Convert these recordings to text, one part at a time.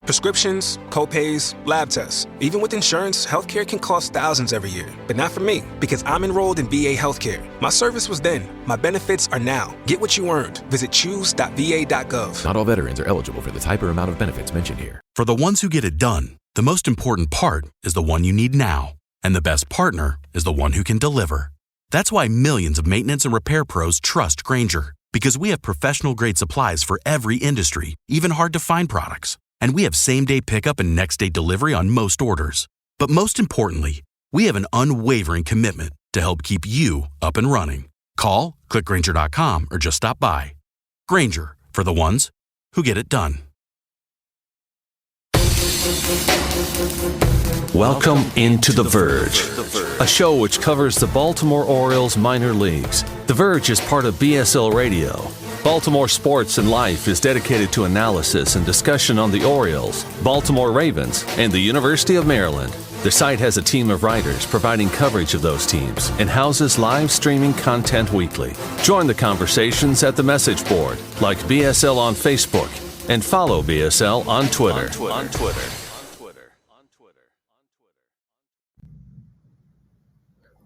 Prescriptions, copays, lab tests. Even with insurance, healthcare can cost thousands every year. But not for me, because I'm enrolled in VA Healthcare. My service was then. My benefits are now. Get what you earned. Visit choose.va.gov. Not all veterans are eligible for the type or amount of benefits mentioned here. For the ones who get it done, the most important part is the one you need now. And the best partner is the one who can deliver. That's why millions of maintenance and repair pros trust Grainger, because we have professional-grade supplies for every industry, even hard-to-find products. And we have same-day pickup and next-day delivery on most orders. But most importantly, we have an unwavering commitment to help keep you up and running. Call, click Grainger.com, or just stop by. Grainger, for the ones who get it done. Welcome into The Verge, a show which covers the Baltimore Orioles minor leagues. The Verge is part of BSL Radio. Baltimore Sports and Life is dedicated to analysis and discussion on the Orioles, Baltimore Ravens, and the University of Maryland. The site has a team of writers providing coverage of those teams and houses live streaming content weekly. Join the conversations at the message board, like BSL on Facebook, and follow BSL on Twitter.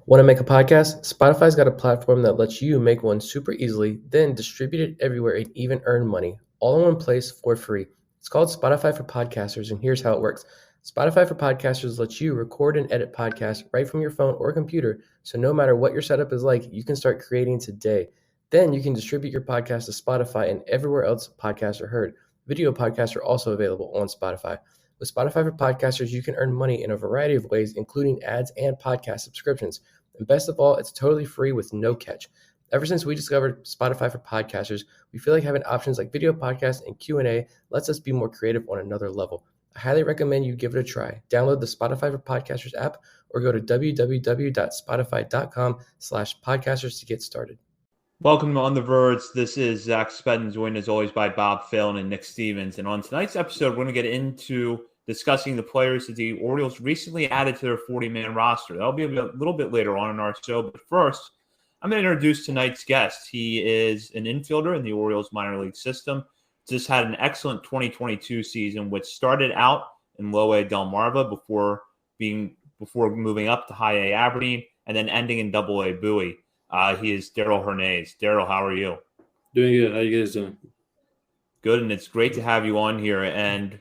Want to make a podcast? Spotify's got a platform that lets you make one super easily, then distribute it everywhere and even earn money, all in one place for free. It's called Spotify for Podcasters, and here's how it works. Spotify for Podcasters lets you record and edit podcasts right from your phone or computer, so no matter what your setup is like, you can start creating today. Then you can distribute your podcast to Spotify and everywhere else podcasts are heard. Video podcasts are also available on Spotify. With Spotify for Podcasters, you can earn money in a variety of ways, including ads and podcast subscriptions. And best of all, it's totally free with no catch. Ever since we discovered Spotify for Podcasters, we feel like having options like video podcasts and Q&A lets us be more creative on another level. I highly recommend you give it a try. Download the Spotify for Podcasters app or go to www.spotify.com/podcasters to get started. Welcome to On the Verge. This is Zach Spedden, joined as always by Bob Phelan and Nick Stevens. And on tonight's episode, we're going to get into discussing the players that the Orioles recently added to their 40-man roster. That'll be a little bit later on in our show. But first, I'm going to introduce tonight's guest. He is an infielder in the Orioles minor league system. Just had an excellent 2022 season, which started out in low A Delmarva before moving up to high A Aberdeen and then ending in double A Bowie. He is Darell Hernaiz. Darell, how are you? Doing good. How you guys doing? Good, and it's great to have you on here. And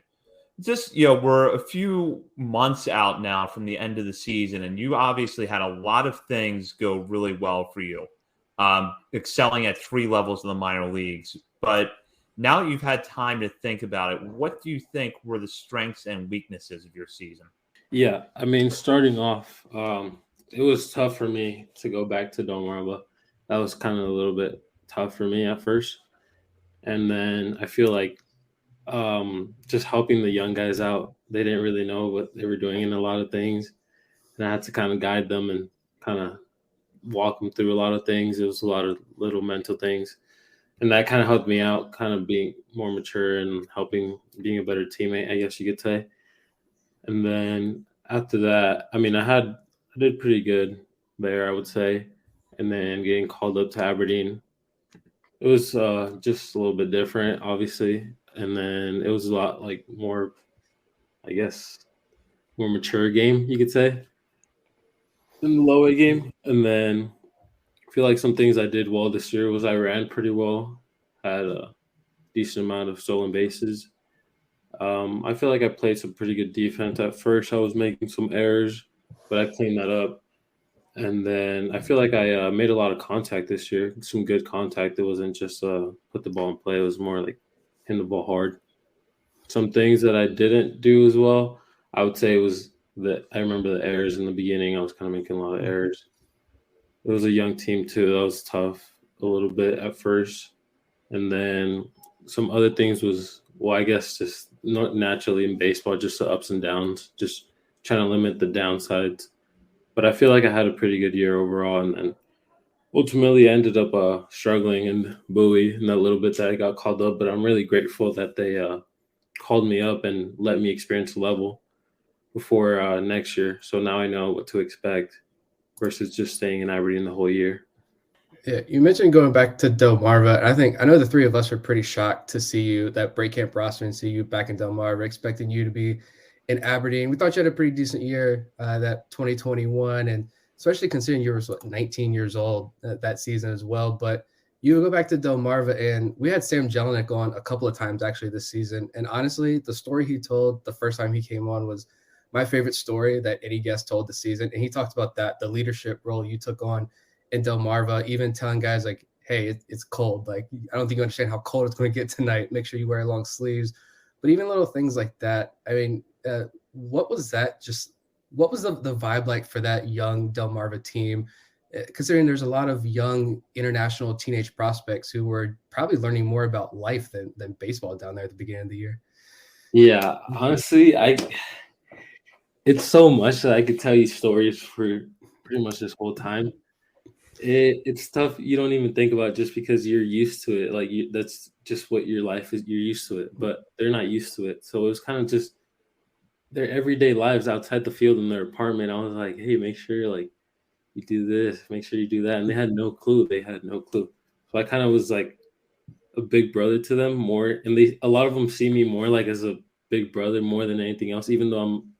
just, we're a few months out now from the end of the season, and you obviously had a lot of things go really well for you, excelling at 3 levels in the minor leagues. But now that you've had time to think about it, what do you think were the strengths and weaknesses of your season? Yeah, I mean, starting off, it was tough for me to go back to Delmarva. That was kind of a little bit tough for me at first. And then I feel like just helping the young guys out. They didn't really know what they were doing in a lot of things. And I had to kind of guide them and kind of walk them through a lot of things. It was a lot of little mental things. And that kind of helped me out, kind of being more mature and helping being a better teammate, I guess you could say. And then after that, I mean, I did pretty good there, I would say. And then getting called up to Aberdeen, it was just a little bit different, obviously. And then it was a lot more, I guess, more mature game, you could say, than the low A game. And then I feel like some things I did well this year was I ran pretty well, had a decent amount of stolen bases. I feel like I played some pretty good defense. At first, I was making some errors, but I cleaned that up. And then I feel like I made a lot of contact this year, some good contact. It wasn't just put the ball in play. It was more like hitting the ball hard. Some things that I didn't do as well, I would say was that I remember the errors in the beginning. I was kind of making a lot of errors. It was a young team too. That was tough a little bit at first. And then some other things was, well, I guess just not naturally in baseball, just the ups and downs, just trying to limit the downsides. But I feel like I had a pretty good year overall, and ultimately I ended up struggling in Bowie in that little bit that I got called up. But I'm really grateful that they called me up and let me experience the level before next year. So now I know what to expect versus just staying in Aberdeen the whole year. Yeah, you mentioned going back to Delmarva. I know the three of us were pretty shocked to see you that break camp roster and see you back in Delmarva, expecting you to be in Aberdeen. We thought you had a pretty decent year that 2021, and especially considering you were 19 years old that season as well. But you go back to Delmarva, and we had Sam Jelinek on a couple of times actually this season. And honestly, the story he told the first time he came on was my favorite story that any guest told this season. And he talked about that, the leadership role you took on in Delmarva, even telling guys like, hey, it's cold. Like, I don't think you understand how cold it's going to get tonight. Make sure you wear long sleeves. But even little things like that. I mean, what was that? What was the vibe like for that young Delmarva team? Considering there's a lot of young international teenage prospects who were probably learning more about life than baseball down there at the beginning of the year. Yeah, honestly, it's so much that I could tell you stories for pretty much this whole time. It's stuff you don't even think about just because you're used to it. Like that's just what your life is. You're used to it, but they're not used to it. So it was kind of just their everyday lives outside the field in their apartment. I was like, hey, make sure like you do this, make sure you do that. And they had no clue. So I kind of was like a big brother to them more. And a lot of them see me more like as a big brother more than anything else, even though I'm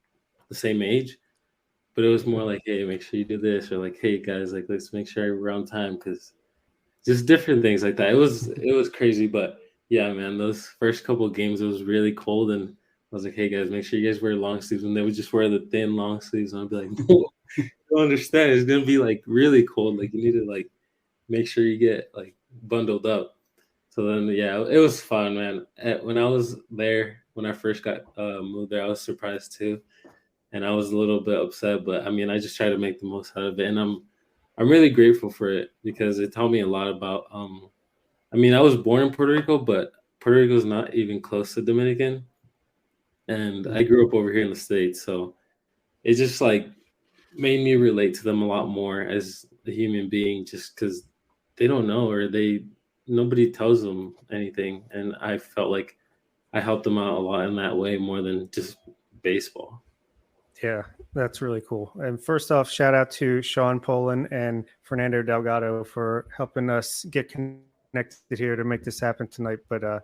the same age. But it was more like, hey, make sure you do this, or like, hey guys, like let's make sure we're on time, because just different things like that. It was crazy, but yeah, man, those first couple of games it was really cold, and I was like, hey guys, make sure you guys wear long sleeves, and they would just wear the thin long sleeves, and I'd be like, no, you don't understand, it's gonna be like really cold, like you need to like make sure you get like bundled up. So then yeah, it was fun, man. When I was there, when I first got moved there, I was surprised too. And I was a little bit upset, but I mean, I just try to make the most out of it, and I'm really grateful for it because it taught me a lot about. I mean, I was born in Puerto Rico, but Puerto Rico is not even close to Dominican, and I grew up over here in the States, so it just like made me relate to them a lot more as a human being, just because they don't know or nobody tells them anything, and I felt like I helped them out a lot in that way more than just baseball. Yeah, that's really cool. And first off, shout out to Sean Poland and Fernando Delgado for helping us get connected here to make this happen tonight. But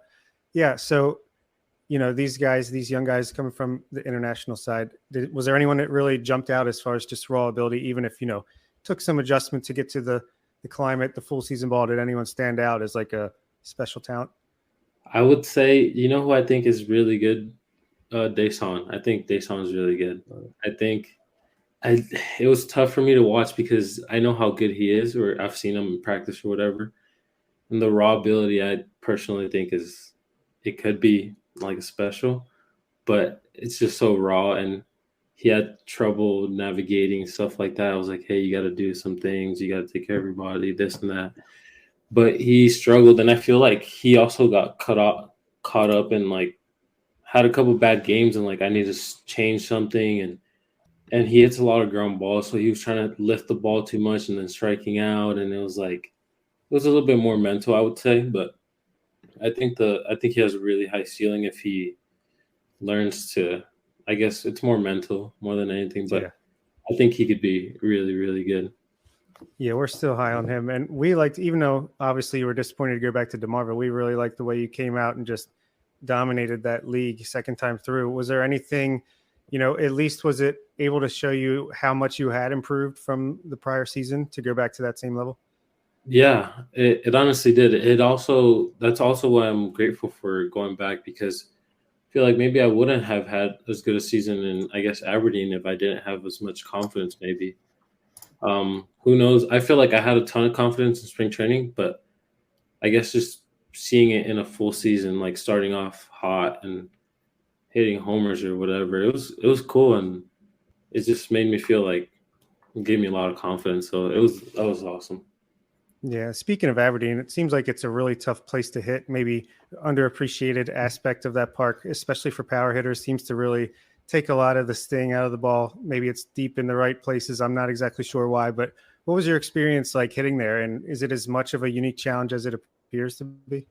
yeah, so, these young guys coming from the international side, was there anyone that really jumped out as far as just raw ability, even if, took some adjustment to get to the climate, the full season ball? Did anyone stand out as like a special talent? I would say, who I think is really good? Dason. I think Dason is really good. I think it was tough for me to watch because I know how good he is, or I've seen him in practice or whatever. And the raw ability, I personally think it could be like a special, but it's just so raw, and he had trouble navigating stuff like that. I was like, hey, you got to do some things. You got to take care of everybody, this and that. But he struggled, and I feel like he also got caught up in like, had a couple bad games, and like I need to change something, and he hits a lot of ground balls, so he was trying to lift the ball too much and then striking out, and it was a little bit more mental, I would say. But I think he has a really high ceiling if he learns to. I guess it's more mental more than anything, but yeah. I think he could be really, really good. Yeah, we're still high on him, and we liked, even though obviously you were disappointed to go back to Delmarva, we really liked the way you came out and just dominated that league second time through. Was there anything, at least was it able to show you how much you had improved from the prior season to go back to that same level? Yeah, it honestly did. That's also why I'm grateful for going back, because I feel like maybe I wouldn't have had as good a season in, I guess, Aberdeen if I didn't have as much confidence maybe. Who knows? I feel like I had a ton of confidence in spring training, but I guess just seeing it in a full season, like starting off hot and hitting homers or whatever, it was cool, and it just made me feel like it gave me a lot of confidence. So that was awesome. Yeah. Speaking of Aberdeen, it seems like it's a really tough place to hit. Maybe underappreciated aspect of that park, especially for power hitters, seems to really take a lot of the sting out of the ball. Maybe it's deep in the right places. I'm not exactly sure why, but what was your experience like hitting there? And is it as much of a unique challenge as it appears to be?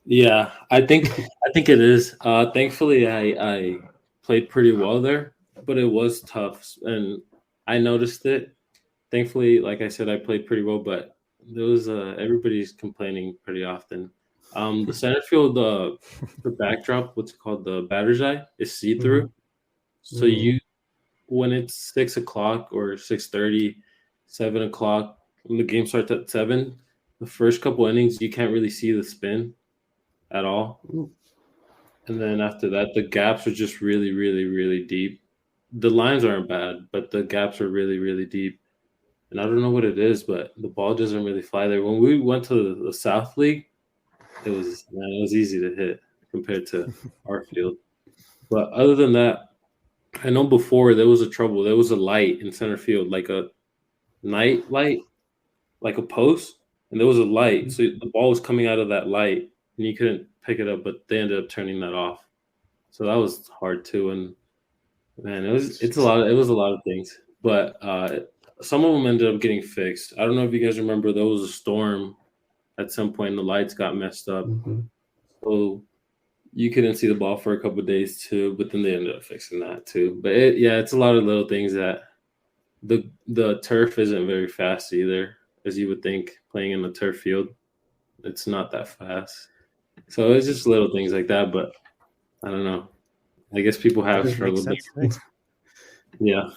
Yeah, I think it is. Thankfully, I played pretty well there, but it was tough, and I noticed it. Thankfully, like I said, I played pretty well, but there was everybody's complaining pretty often. The center field, the backdrop, what's it called, the batter's eye, is see-through. So when it's 6 o'clock or 6:30, 7 o'clock, when the game starts at 7, the first couple innings you can't really see the spin at all. And then after that, the gaps are just really, really, really deep. The lines aren't bad, but the gaps are really, really deep. And I don't know what it is, but the ball doesn't really fly there. When we went to the South League, it was easy to hit compared to our field. But other than that, I know before there was a trouble. There was a light in center field, like a night light, like a post, and there was a light. So the ball was coming out of that light, and you couldn't pick it up, but they ended up turning that off. So that was hard too. And man, it was a lot of things. But some of them ended up getting fixed. I don't know if you guys remember, there was a storm at some point and the lights got messed up. So you couldn't see the ball for a couple of days too, but then they ended up fixing that too. But it's a lot of little things that the turf isn't very fast either, as you would think, playing in the turf field. It's not that fast. So it's just little things like that, but I don't know. I guess people have struggled. Yeah.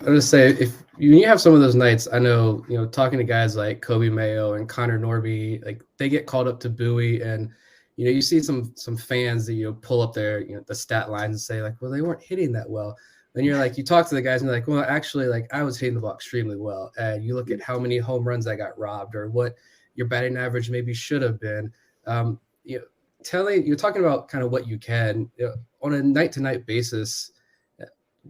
I would say if you have some of those nights, I know, talking to guys like Kobe Mayo and Connor Norby, like they get called up to Bowie, and you see some fans that pull up their the stat lines and say like, well, they weren't hitting that well. Then you're like, you talk to the guys and you're like, well, actually, like I was hitting the ball extremely well. And you look at how many home runs I got robbed or what your batting average maybe should have been. You're talking about kind of what you can on a night-to-night basis.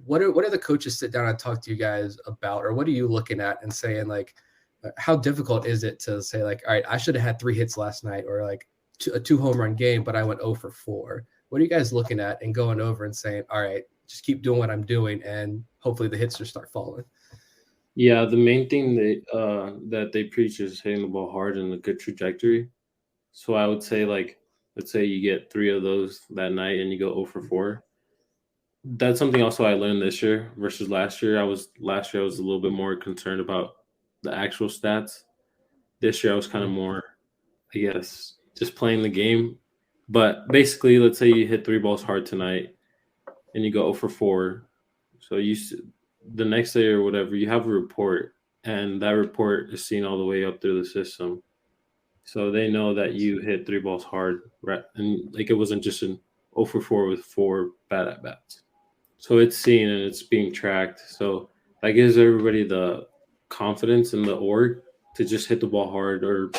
What are the coaches sit down and talk to you guys about, or what are you looking at and saying like, how difficult is it to say like, all right, I should have had 3 hits last night, or like a 2 home run game, but I went 0 for 4. What are you guys looking at and going over and saying, all right, just keep doing what I'm doing, and hopefully the hits just start falling? Yeah, the main thing that they preach is hitting the ball hard and a good trajectory. So I would say, like, let's say you get 3 of those that night and you go 0 for 4. That's something also I learned this year versus last year. I was a little bit more concerned about the actual stats. This year I was kind of more, I guess, just playing the game. But basically, let's say you hit 3 balls hard tonight and you go 0 for 4. So the next day or whatever, you have a report, and that report is seen all the way up through the system. So they know that you hit 3 balls hard, right? And like it wasn't just an 0 for 4 with 4 bad at bats. So it's seen and it's being tracked. So that gives everybody the confidence in the org to just hit the ball hard, or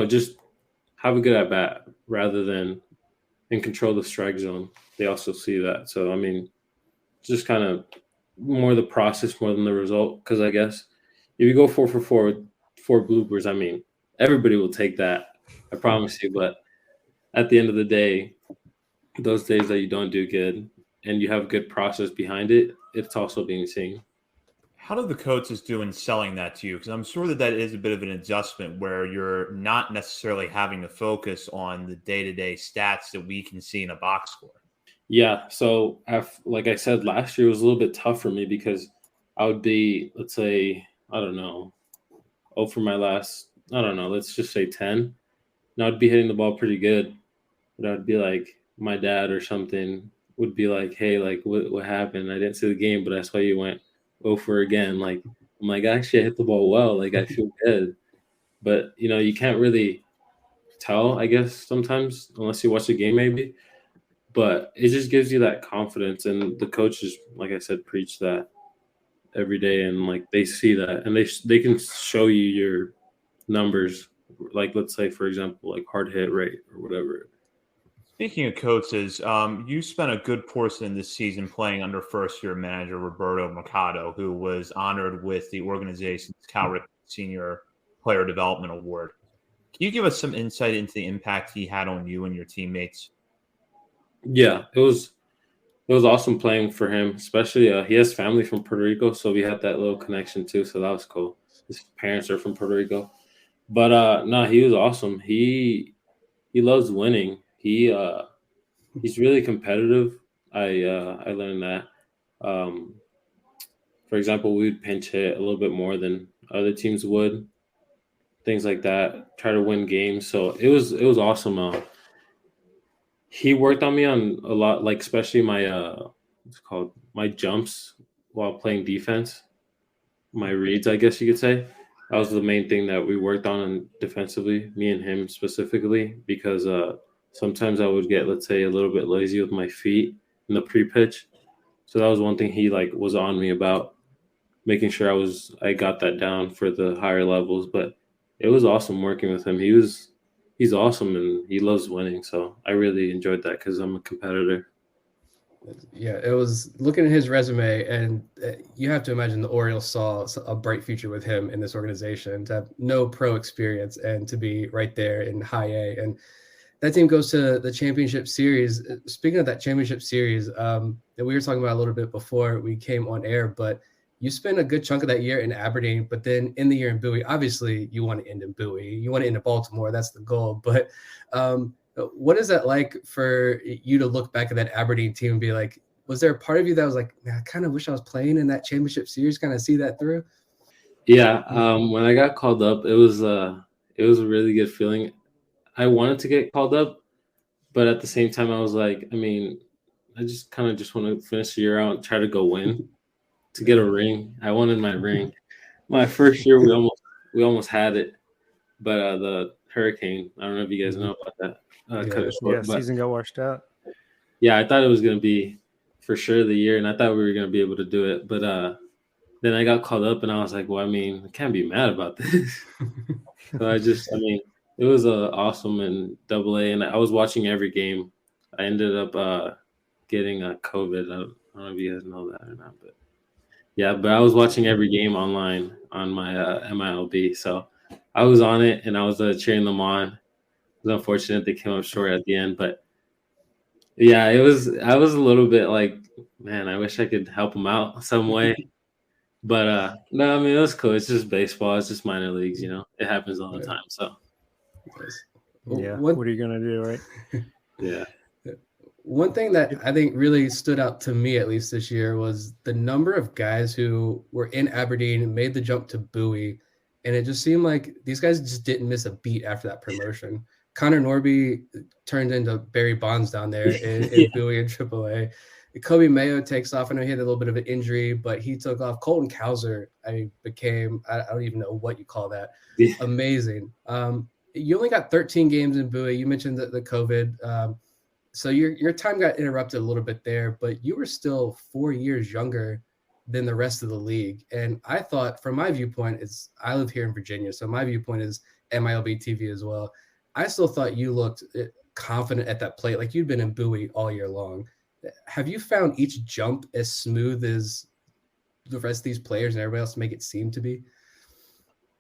just have a good at bat rather than and control the strike zone. They also see that. So I mean, just kind of more the process more than the result. Because I guess if you go 4 for 4 with 4 bloopers, I mean, everybody will take that. I promise you. But at the end of the day, those days that you don't do good and you have a good process behind it, it's also being seen. How do the coaches do in selling that to you? Because I'm sure that is a bit of an adjustment where you're not necessarily having to focus on the day-to-day stats that we can see in a box score. Yeah. So like I said, last year was a little bit tough for me because I would be, let's say, I don't know, for my last, I don't know, let's just say 10. And I'd be hitting the ball pretty good. But I'd be like, my dad or something would be like, hey, like, what happened? I didn't see the game, but that's why you went 0 for again. Like, I'm like, actually, I hit the ball well. Like, I feel good. But, you can't really tell, I guess, sometimes, unless you watch the game maybe. But it just gives you that confidence. And the coaches, like I said, preach that every day. And, like, they see that. And they can show you your numbers. Like, let's say, for example, like hard hit rate or whatever. Speaking of coaches, you spent a good portion this season playing under first-year manager Roberto Mercado, who was honored with the organization's Cal Ripken Senior Player Development Award. Can you give us some insight into the impact he had on you and your teammates? Yeah, it was awesome playing for him, especially he has family from Puerto Rico, so we had that little connection too, so that was cool. His parents are from Puerto Rico. But no, he was awesome. He loves winning. He's really competitive. I learned that. For example, we would pinch hit a little bit more than other teams would. things like that, try to win games. So it was awesome. He worked on me on a lot, like especially my what's it called, my jumps while playing defense, my reads, I guess you could say. That was the main thing that we worked on defensively, me and him specifically, because sometimes I would get, let's say, a little bit lazy with my feet in the pre-pitch. So that was one thing he like was on me about, making sure I got that down for the higher levels. But it was awesome working with him. He's awesome and he loves winning. So I really enjoyed that because I'm a competitor. Yeah, it was looking at his resume, and you have to imagine the Orioles saw a bright future with him in this organization, to have no pro experience and to be right there in high A. And that team goes to the championship series. Speaking of that championship series, that we were talking about a little bit before we came on air, but you spent a good chunk of that year in Aberdeen, but then in the year in Bowie, obviously you want to end in Bowie, you want to end in Baltimore. That's the goal. But what is that like for you to look back at that Aberdeen team and be like, was there a part of you that was like, man, I kind of wish I was playing in that championship series, kind of see that through? Yeah. When I got called up, it was a really good feeling. I wanted to get called up, but at the same time, I was like, I mean, I just kind of just want to finish the year out and try to go win to get a ring. I wanted my ring. My first year, we almost had it, but the hurricane, I don't know if you guys know about that. Cut it short, but season got washed out. Yeah, I thought it was going to be for sure the year, and I thought we were going to be able to do it. But then I got called up, and I was like, well, I mean, I can't be mad about this. So I mean, it was awesome in AA, and I was watching every game. I ended up getting COVID. I don't know if you guys know that or not, but yeah, but I was watching every game online on my MILB. So I was on it, and I was cheering them on. It was unfortunate they came up short at the end, but yeah, I was a little bit like, man, I wish I could help them out some way. But no, I mean, it was cool. It's just baseball. It's just minor leagues, you know. It happens all the time. So yeah, what are you gonna do, right? Yeah. One thing that I think really stood out to me, at least this year, was the number of guys who were in Aberdeen and made the jump to Bowie. And it just seemed like these guys just didn't miss a beat after that promotion. Connor Norby turned into Barry Bonds down there in Bowie and AAA. Kobe Mayo takes off. I know he had a little bit of an injury, but he took off. Colton Cowser, became, I don't even know what you call that. Yeah. Amazing. You only got 13 games in Bowie. You mentioned the COVID. So your time got interrupted a little bit there, but you were still 4 years younger than the rest of the league. And I thought, from my viewpoint, I live here in Virginia, so my viewpoint is MILB TV as well. I still thought you looked confident at that plate, like you'd been in Bowie all year long. Have you found each jump as smooth as the rest of these players and everybody else make it seem to be?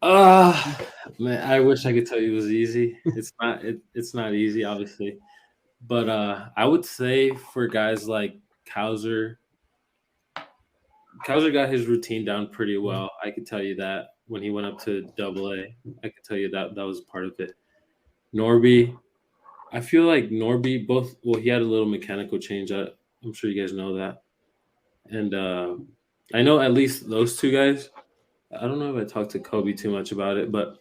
Man, I wish I could tell you it was easy. It's not. It's not easy, obviously. But I would say for guys like Cowser got his routine down pretty well. I could tell you that when he went up to AA. I could tell you that was part of it. Norby, I feel like Norby he had a little mechanical change. I'm sure you guys know that. And I know at least those two guys. I don't know if I talked to Kobe too much about it, but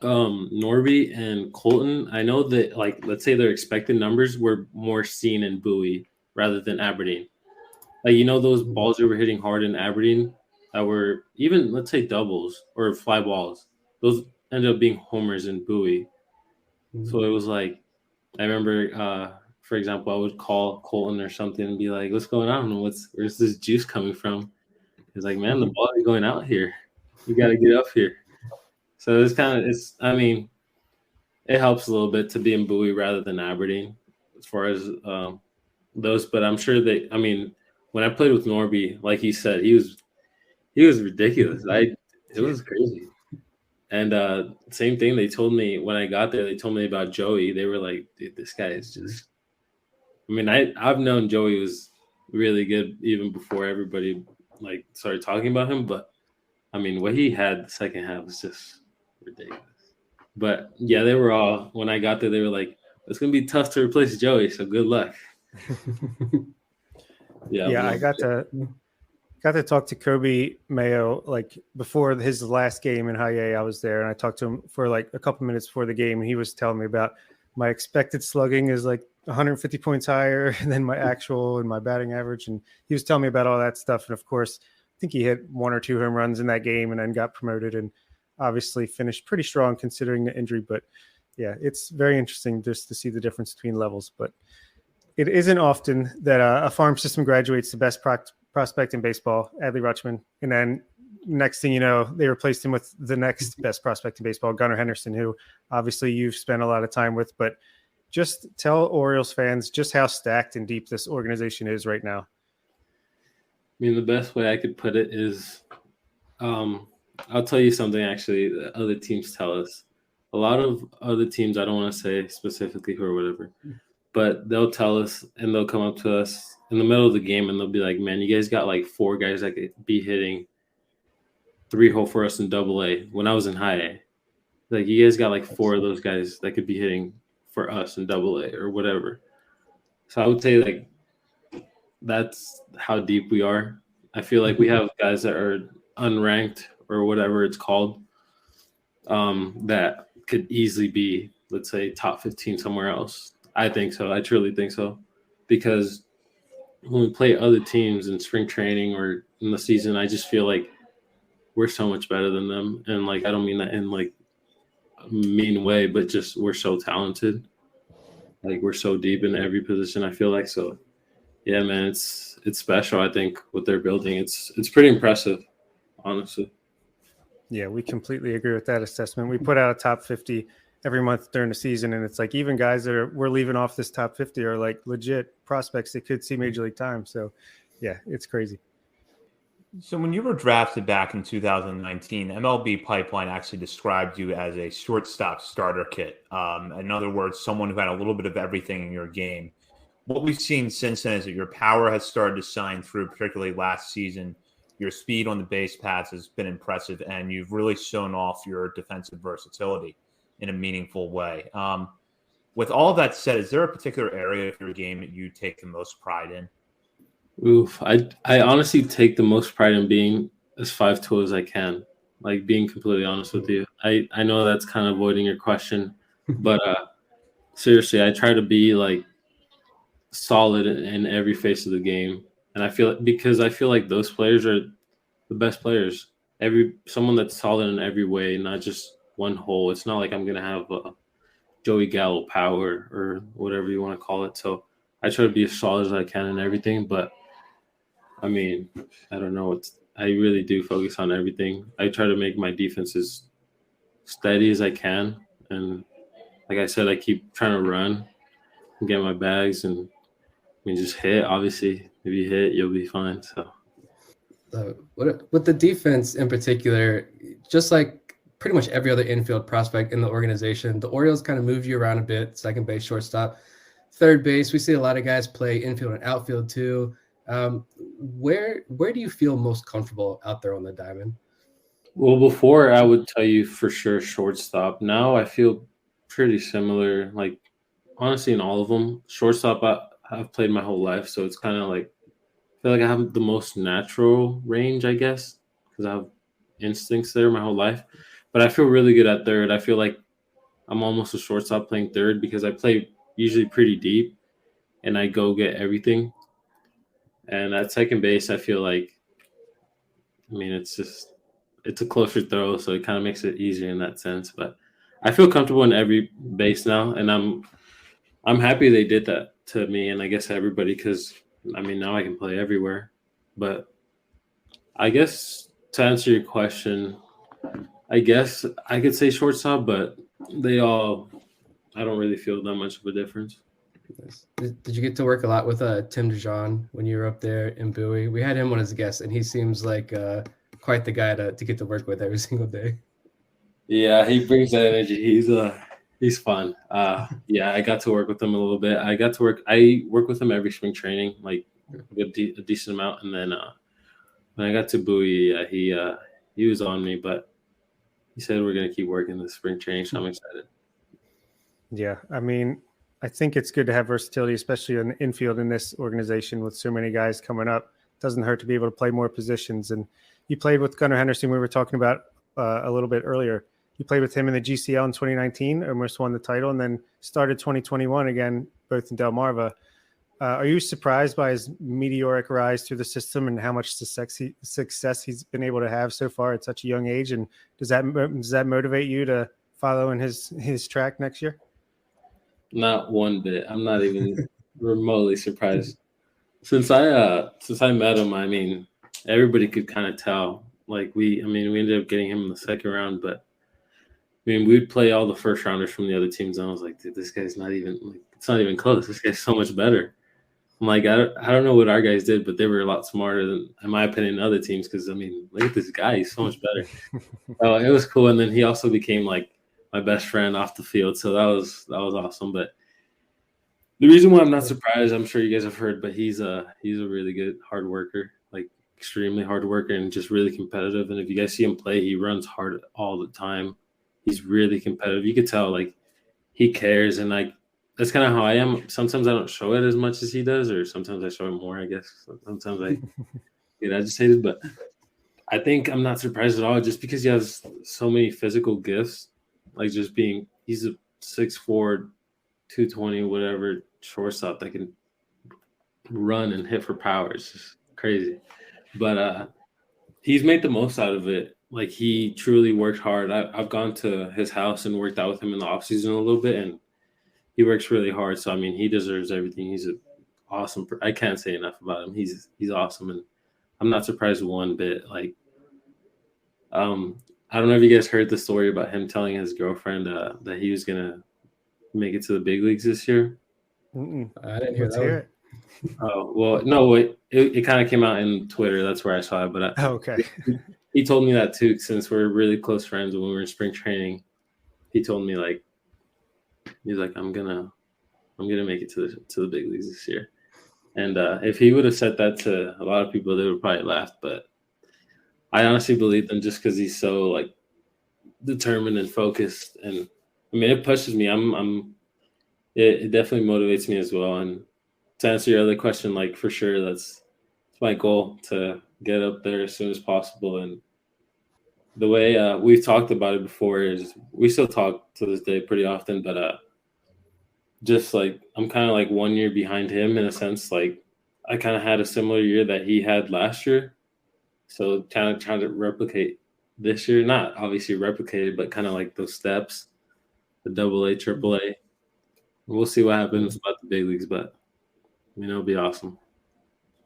Norby and Colton, I know that, like, let's say their expected numbers were more seen in Bowie rather than Aberdeen. Like, you know, those balls that were hitting hard in Aberdeen that were even, let's say, doubles or fly balls, those ended up being homers in Bowie. So it was like, I remember, for example, I would call Colton or something and be like, what's going on? Where's this juice coming from? He's like, man, the ball is going out here. You got to get up here. So I mean, it helps a little bit to be in Bowie rather than Aberdeen as far as those. But I'm sure that, I mean, when I played with Norby, like he said, he was ridiculous. It was crazy. And same thing, they told me when I got there, they told me about Joey. They were like, dude, this guy is just, I mean, I've known Joey was really good even before everybody like started talking about him. But I mean, what he had the second half was just ridiculous. But yeah, they were all, when I got there, they were like, it's going to be tough to replace Joey, so good luck. Yeah, I got to got to talk to Kobe Mayo like before his last game in high A. I was there, and I talked to him for like a couple minutes before the game, and he was telling me about my expected slugging is like 150 points higher than my actual and my batting average, and he was telling me about all that stuff. And of course, I think he hit 1 or 2 home runs in that game, and then got promoted, and obviously finished pretty strong considering the injury. But yeah, it's very interesting just to see the difference between levels. But it isn't often that a farm system graduates the best prospect in baseball, Adley Rutschman, and then next thing you know, they replaced him with the next best prospect in baseball, Gunnar Henderson, who obviously you've spent a lot of time with. But just tell Orioles fans just how stacked and deep this organization is right now. I mean, the best way I could put it is, I'll tell you something actually that other teams tell us. A lot of other teams, I don't want to say specifically who or whatever, but they'll tell us and they'll come up to us in the middle of the game and they'll be like, man, you guys got like 4 guys that could be hitting 3-hole for us in Double-A when I was in High A. Like, you guys got like 4 of those guys that could be hitting for us in Double-A or whatever. So I would say like that's how deep we are. I feel like we have guys that are unranked or whatever it's called, that could easily be, let's say, top 15 somewhere else. I think so. I truly think so. Because when we play other teams in spring training or in the season, I just feel like we're so much better than them. And like, I don't mean that in like a mean way, but just we're so talented. Like, we're so deep in every position, I feel like. So yeah, man, it's special. I think what they're building, it's pretty impressive, honestly. Yeah, we completely agree with that assessment. We put out a top 50 every month during the season, and it's like even guys that we're leaving off this top 50 are like legit prospects that could see major league time. So yeah, it's crazy. So when you were drafted back in 2019, MLB Pipeline actually described you as a shortstop starter kit. In other words, someone who had a little bit of everything in your game. What we've seen since then is that your power has started to shine through, particularly last season. Your speed on the base paths has been impressive, and you've really shown off your defensive versatility in a meaningful way. With all that said, is there a particular area of your game that you take the most pride in? Oof, I honestly take the most pride in being as 5'2" as I can. Like, being completely honest with you. I know that's kind of avoiding your question, but seriously, I try to be like solid in every phase of the game. And I feel like those players are the best players. Someone that's solid in every way, not just one hole. It's not like I'm gonna have a Joey Gallo power or whatever you want to call it. So I try to be as solid as I can in everything. But I mean, I don't know. I really do focus on everything. I try to make my defense as steady as I can. And like I said, I keep trying to run and get my bags and just hit. Obviously, if you hit, you'll be fine. So, with the defense in particular, just like pretty much every other infield prospect in the organization, the Orioles kind of move you around a bit: second base, shortstop, third base. We see a lot of guys play infield and outfield too. Where do you feel most comfortable out there on the diamond? Well, before I would tell you for sure shortstop. Now I feel pretty similar. Like, honestly, in all of them, shortstop I've played my whole life, so it's kind of like I feel like I have the most natural range, I guess, because I have instincts there my whole life. But I feel really good at third. I feel like I'm almost a shortstop playing third because I play usually pretty deep and I go get everything. And at second base, I feel like, it's a closer throw, so it kind of makes it easier in that sense. But I feel comfortable in every base now, and I'm happy they did that to me, and I guess everybody, because now I can play everywhere. But I guess to answer your question, I guess I could say shortstop, but I don't really feel that much of a difference. Did you get to work a lot with Tim DeJohn when you were up there in Bowie? We had him on as a guest, and he seems like quite the guy to get to work with every single day. Yeah, he brings that energy. He's fun. Yeah, I got to work with him a little bit. I work with him every spring training, like a decent amount. And then when I got to Bowie, he was on me, but he said we're gonna keep working the spring training, so I'm excited. Yeah, I think it's good to have versatility, especially in the infield in this organization with so many guys coming up doesn't hurt to be able to play more positions. And you played with Gunnar Henderson. We were talking about a little bit earlier. You played with him in the GCL in 2019, almost won the title, and then started 2021 again, both in Delmarva. Are you surprised by his meteoric rise through the system and how much success he's been able to have so far at such a young age? And does that motivate you to follow in his track next year? Not one bit. I'm not even remotely surprised. Since I met him, I mean, everybody could kind of tell. Like we ended up getting him in the second round, but I mean, we'd play all the first rounders from the other teams, and I was like, dude, this guy's not even like, it's not even close. This guy's so much better. I'm like, I don't know what our guys did, but they were a lot smarter than, in my opinion, other teams. Because I mean, look at this guy; he's so much better. It was cool, and then he also became like my best friend off the field. So that was awesome. But the reason why I'm not surprised, I'm sure you guys have heard, but he's a really good hard worker, like extremely hard worker, and just really competitive. And if you guys see him play, he runs hard all the time. He's really competitive. You could tell like he cares, and like that's kind of how I am. Sometimes I don't show it as much as he does, or sometimes I show it more, I guess. Sometimes I get agitated, but I think I'm not surprised at all just because he has so many physical gifts. Like just he's a 6'4", 220, whatever shortstop that can run and hit for power. It's just crazy. But he's made the most out of it. Like he truly worked hard. I've gone to his house and worked out with him in the offseason a little bit, and he works really hard. So I mean, he deserves everything. He's an awesome. I can't say enough about him. He's awesome, and I'm not surprised one bit. Like, I don't know if you guys heard the story about him telling his girlfriend that he was gonna make it to the big leagues this year. I didn't hear that. Oh well, no, it kind of came out in Twitter. That's where I saw it. But okay. He told me that too, since we're really close friends. When we were in spring training, he told me like, he's like, I'm gonna make it to the big leagues this year. And if he would have said that to a lot of people, they would probably laugh. But I honestly believe him just because he's so like determined and focused. And I mean, it pushes me. It definitely motivates me as well. And to answer your other question, like for sure, that's my goal, to get up there as soon as possible. And the way we've talked about it before is we still talk to this day pretty often, but just like I'm kind of like 1 year behind him in a sense. Like I kind of had a similar year that he had last year. So kind of trying to replicate this year, not obviously replicated, but kind of like those steps, the AA, AAA. We'll see what happens about the big leagues, but I mean, it'll be awesome.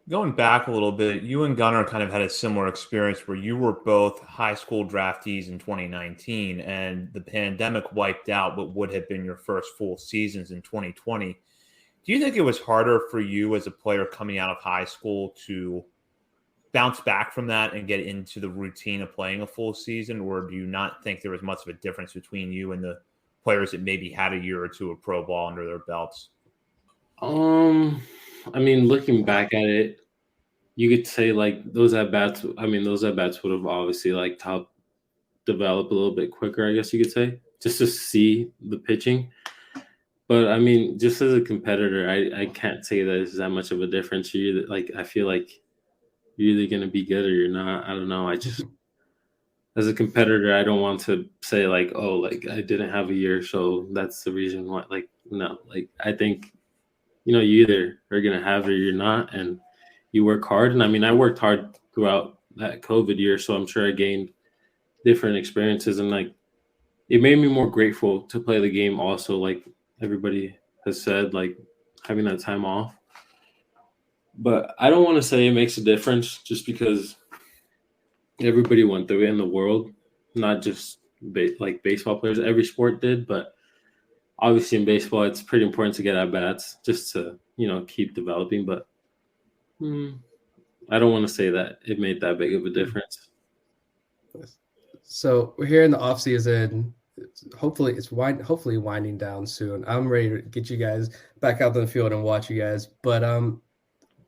Going back a little bit, you and Gunnar kind of had a similar experience where you were both high school draftees in 2019, and the pandemic wiped out what would have been your first full seasons in 2020. Do you think it was harder for you as a player coming out of high school to bounce back from that and get into the routine of playing a full season, or do you not think there was much of a difference between you and the players that maybe had a year or two of pro ball under their belts? I mean, looking back at it, you could say like those at bats would have obviously like helped develop a little bit quicker, I guess you could say, just to see the pitching. But I mean, just as a competitor, I can't say that it's that much of a difference. I feel like you're either going to be good or you're not. I don't know. I just, as a competitor, I don't want to say like, oh, like I didn't have a year, so that's the reason why. Like, no, like I think, you either are going to have it or you're not, and you work hard. And I mean, I worked hard throughout that COVID year, so I'm sure I gained different experiences, and like it made me more grateful to play the game also, like everybody has said, like having that time off. But I don't want to say it makes a difference just because everybody went through it in the world, not just like baseball players. Every sport did, but obviously in baseball, it's pretty important to get at bats just to, keep developing. But I don't want to say that it made that big of a difference. So we're here in the off season. Hopefully it's winding down soon. I'm ready to get you guys back out on the field and watch you guys. But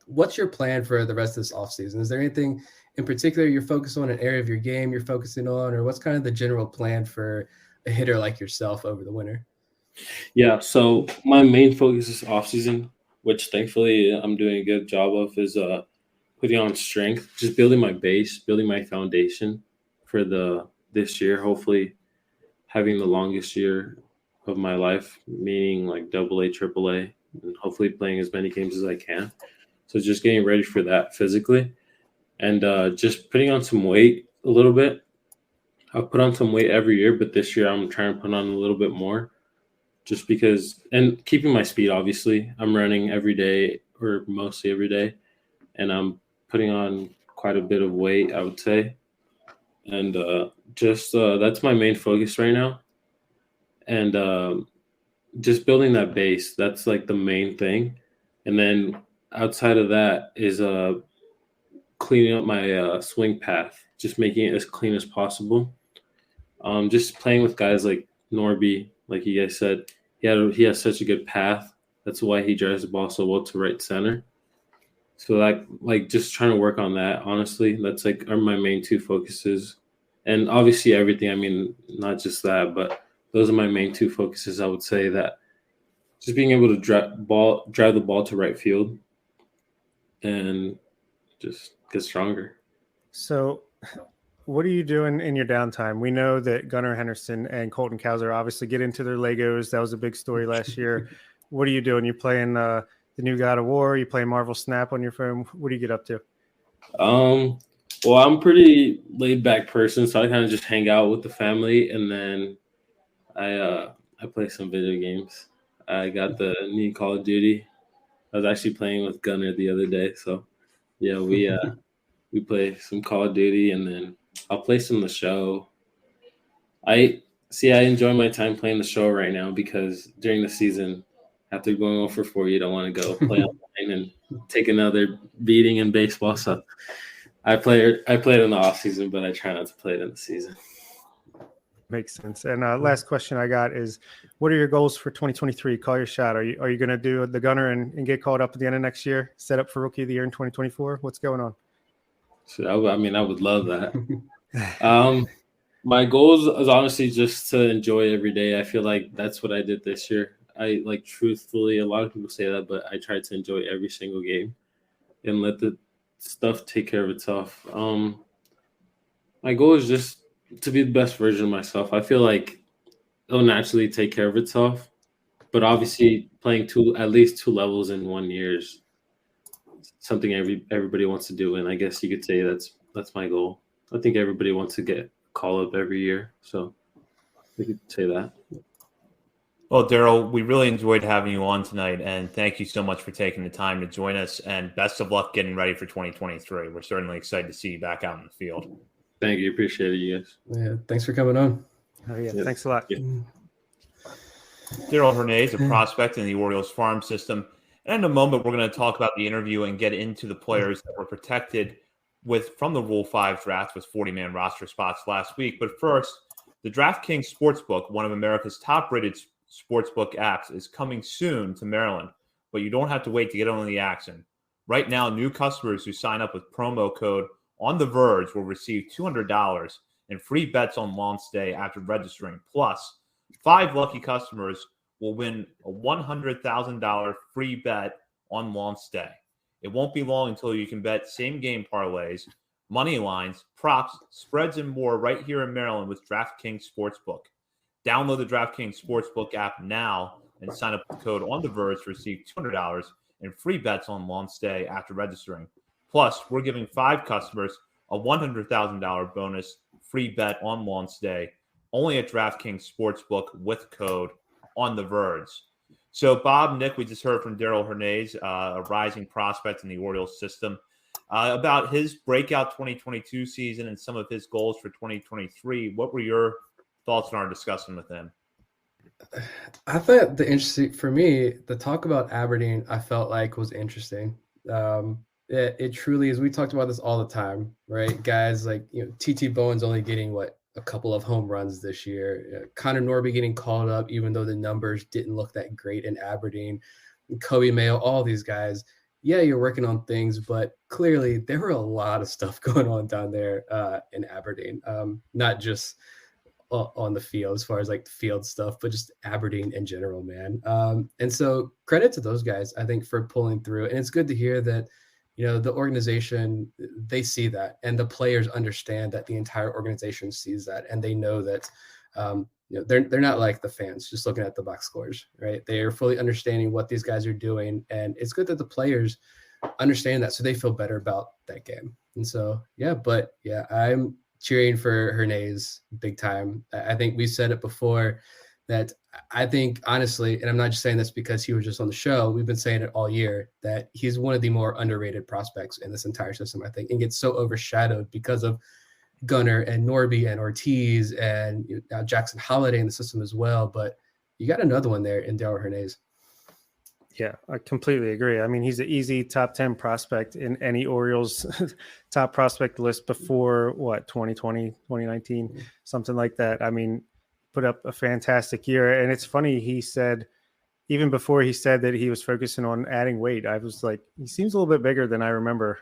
what's your plan for the rest of this off season? Is there anything in particular you're focused on, an area of your game you're focusing on, or what's kind of the general plan for a hitter like yourself over the winter? Yeah, so my main focus is off season, which thankfully I'm doing a good job of, is putting on strength, just building my base, building my foundation for this year. Hopefully, having the longest year of my life, meaning like AA, AAA, and hopefully playing as many games as I can. So just getting ready for that physically, and just putting on some weight a little bit. I put on some weight every year, but this year I'm trying to put on a little bit more, just because, and keeping my speed. Obviously, I'm running every day or mostly every day, and I'm putting on quite a bit of weight, I would say. And that's my main focus right now. And just building that base, that's like the main thing. And then outside of that is cleaning up my swing path, just making it as clean as possible. Just playing with guys like Norby, like you guys said, he has such a good path. That's why he drives the ball so well to right center. So like just trying to work on that, honestly, that's like are my main two focuses. And obviously everything, I mean, not just that, but those are my main two focuses. I would say that just being able to drive the ball to right field and just get stronger. So what are you doing in your downtime? We know that Gunnar Henderson and Colton Cowser obviously get into their Legos. That was a big story last year. What are you doing? You playing the new God of War? You playing Marvel Snap on your phone? What do you get up to? Well, I'm a pretty laid back person, so I kind of just hang out with the family, and then I play some video games. I got the new Call of Duty. I was actually playing with Gunnar the other day, so yeah, we play some Call of Duty, and then I'll play some of the show. I enjoy my time playing the show right now because during the season, after going 0-for-4, you don't want to go play online and take another beating in baseball. So I play it in the off season, but I try not to play it in the season. Makes sense. And last question I got is, what are your goals for 2023? Call your shot. Are you going to do the Gunner and get called up at the end of next year? Set up for Rookie of the Year in 2024? What's going on? So I would love that. My goals is honestly just to enjoy every day. I feel like that's what I did this year. I like truthfully, a lot of people say that, but I tried to enjoy every single game and let the stuff take care of itself. My goal is just to be the best version of myself. I feel like it'll naturally take care of itself, but obviously playing at least two levels in 1 year is something everybody wants to do, and I guess you could say that's my goal. I think everybody wants to get call up every year, so we could say that. Well, Darell, we really enjoyed having you on tonight, and thank you so much for taking the time to join us, and best of luck getting ready for 2023. We're certainly excited to see you back out in the field. Thank you. Appreciate it, you guys. Yeah, thanks for coming on. Oh, yeah. Thanks a lot. Yeah. Darell Hernaiz, a prospect in the Orioles farm system. And in a moment, we're going to talk about the interview and get into the players that were protected from the Rule 5 draft with 40-man roster spots last week. But first, the DraftKings Sportsbook, one of America's top-rated sportsbook apps, is coming soon to Maryland. But you don't have to wait to get on the action. Right now, new customers who sign up with promo code On The Verge will receive $200 in free bets on launch day after registering. Plus, 5 lucky customers will win a $100,000 free bet on launch day. It won't be long until you can bet same-game parlays, money lines, props, spreads, and more right here in Maryland with DraftKings Sportsbook. Download the DraftKings Sportsbook app now and sign up with the code On The Verge to receive $200 in free bets on launch day after registering. Plus, we're giving 5 customers a $100,000 bonus free bet on launch day only at DraftKings Sportsbook with code On The Verge. So, Bob, Nick, we just heard from Darell Hernaiz, a rising prospect in the Orioles system, about his breakout 2022 season and some of his goals for 2023. What were your thoughts on our discussion with him? I thought for me, the talk about Aberdeen, I felt like was interesting. It truly is. We talked about this all the time, right? Guys like, TT Bowen's only getting a couple of home runs this year. Connor Norby getting called up, even though the numbers didn't look that great in Aberdeen. Kobe Mayo, all these guys. Yeah, you're working on things, but clearly there were a lot of stuff going on down there in Aberdeen. Not just on the field as far as like the field stuff, but just Aberdeen in general, man. And so credit to those guys, I think, for pulling through. And it's good to hear that the organization, they see that, and the players understand that the entire organization sees that, and they know that they're not like the fans just looking at the box scores, right? They are fully understanding what these guys are doing, and it's good that the players understand that, so they feel better about that game. And so I'm cheering for Hernaiz big time. I think we said it before that I think, honestly, and I'm not just saying this because he was just on the show, we've been saying it all year, that he's one of the more underrated prospects in this entire system, I think, and gets so overshadowed because of Gunnar and Norby and Ortiz and now Jackson Holiday in the system as well. But you got another one there in Darell Hernaiz. Yeah, I completely agree. I mean, he's an easy top 10 prospect in any Orioles top prospect list before 2020, 2019, something like that. I mean, put up a fantastic year. And it's funny, he said, even before he said that he was focusing on adding weight, I was like, he seems a little bit bigger than I remember.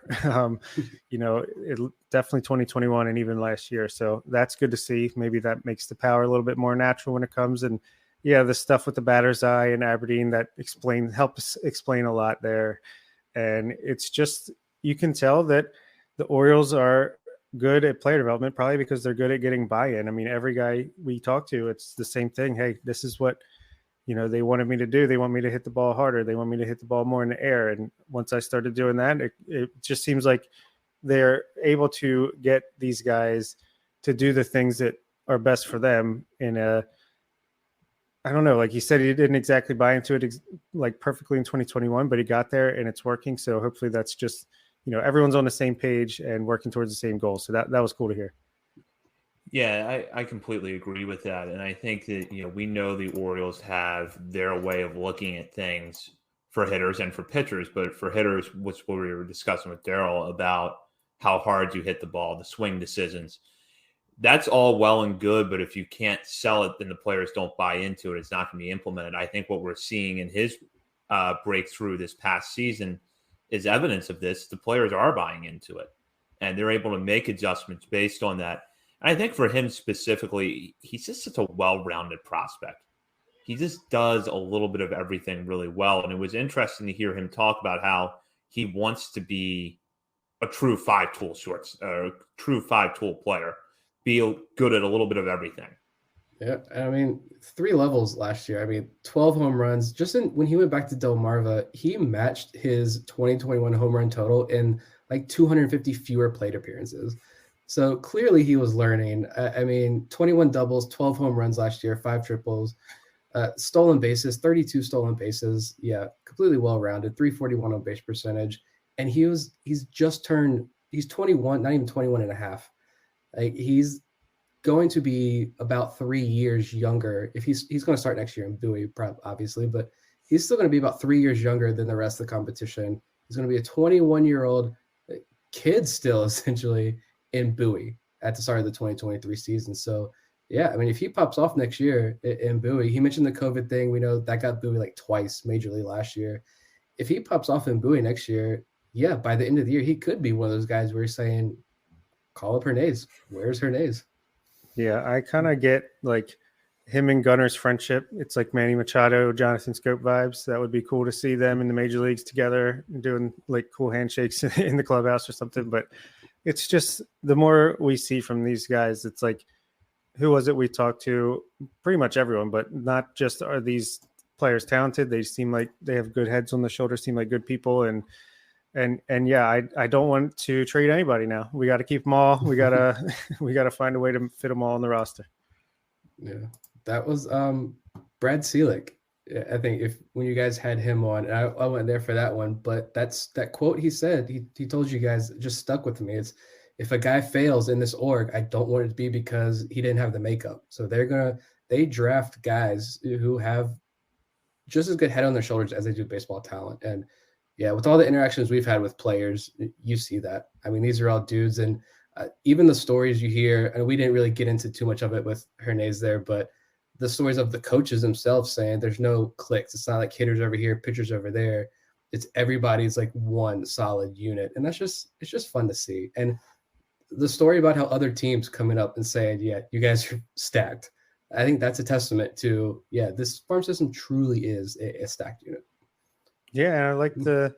It definitely 2021 and even last year. So that's good to see. Maybe that makes the power a little bit more natural when it comes. And yeah, the stuff with the batter's eye and Aberdeen that helps explain a lot there. And it's just, you can tell that the Orioles are good at player development, probably because they're good at getting buy-in. I mean, every guy we talk to, it's the same thing. Hey, this is what, they wanted me to do. They want me to hit the ball harder. They want me to hit the ball more in the air. And once I started doing that, it just seems like they're able to get these guys to do the things that are best for them in I don't know, like he said, he didn't exactly buy into it like perfectly in 2021, but he got there and it's working. So hopefully that's just, everyone's on the same page and working towards the same goal. So that was cool to hear. Yeah, I completely agree with that. And I think that, we know the Orioles have their way of looking at things for hitters and for pitchers. But for hitters, which what we were discussing with Darell about how hard you hit the ball, the swing decisions, that's all well and good. But if you can't sell it, then the players don't buy into it. It's not going to be implemented. I think what we're seeing in his breakthrough this past season is evidence of this. The players are buying into it, and they're able to make adjustments based on that. And I think for him specifically, he's just such a well-rounded prospect. He just does a little bit of everything really well. And it was interesting to hear him talk about how he wants to be a true five-tool player, be good at a little bit of everything. Yeah, I mean, 3 levels last year. I mean, 12 home runs. Just when he went back to Delmarva, he matched his 2021 home run total in like 250 fewer plate appearances. So clearly he was learning. I mean, 21 doubles, 12 home runs last year, 5 triples, stolen bases, 32 stolen bases. Yeah, completely well-rounded, 341 on base percentage. And he's 21, not even 21 and a half. Like, he's going to be about 3 years younger. If he's going to start next year in Bowie, obviously, but he's still going to be about 3 years younger than the rest of the competition. He's going to be a 21-year-old kid still, essentially, in Bowie at the start of the 2023 season. So, yeah, I mean, if he pops off next year in Bowie, he mentioned the COVID thing. We know that got Bowie like twice majorly last year. If he pops off in Bowie next year, yeah, by the end of the year, he could be one of those guys where you're saying, call up Hernaiz. Where's Hernaiz? Yeah, I kind of get like him and Gunnar's friendship. It's like Manny Machado, Jonathan Scope vibes. That would be cool to see them in the major leagues together doing like cool handshakes in the clubhouse or something. But it's just the more we see from these guys, it's like, who was it we talked to? Pretty much everyone, but not just are these players talented. They seem like they have good heads on the shoulders, seem like good people. And yeah, I don't want to trade anybody now. We got to keep them all. We got to find a way to fit them all on the roster. Yeah, that was Brad Selick. I think when you guys had him on, and I went there for that one, but that quote he said, he told you guys, just stuck with me. It's, if a guy fails in this org, I don't want it to be because he didn't have the makeup. So they draft guys who have just as good head on their shoulders as they do baseball talent. And yeah, with all the interactions we've had with players, you see that. I mean, these are all dudes, and even the stories you hear, and we didn't really get into too much of it with Hernaiz there, but the stories of the coaches themselves saying there's no clicks. It's not like hitters over here, pitchers over there. It's everybody's like one solid unit. And it's just fun to see. And the story about how other teams coming up and saying, yeah, you guys are stacked. I think that's a testament to, yeah, this farm system truly is a stacked unit. Yeah, and I like the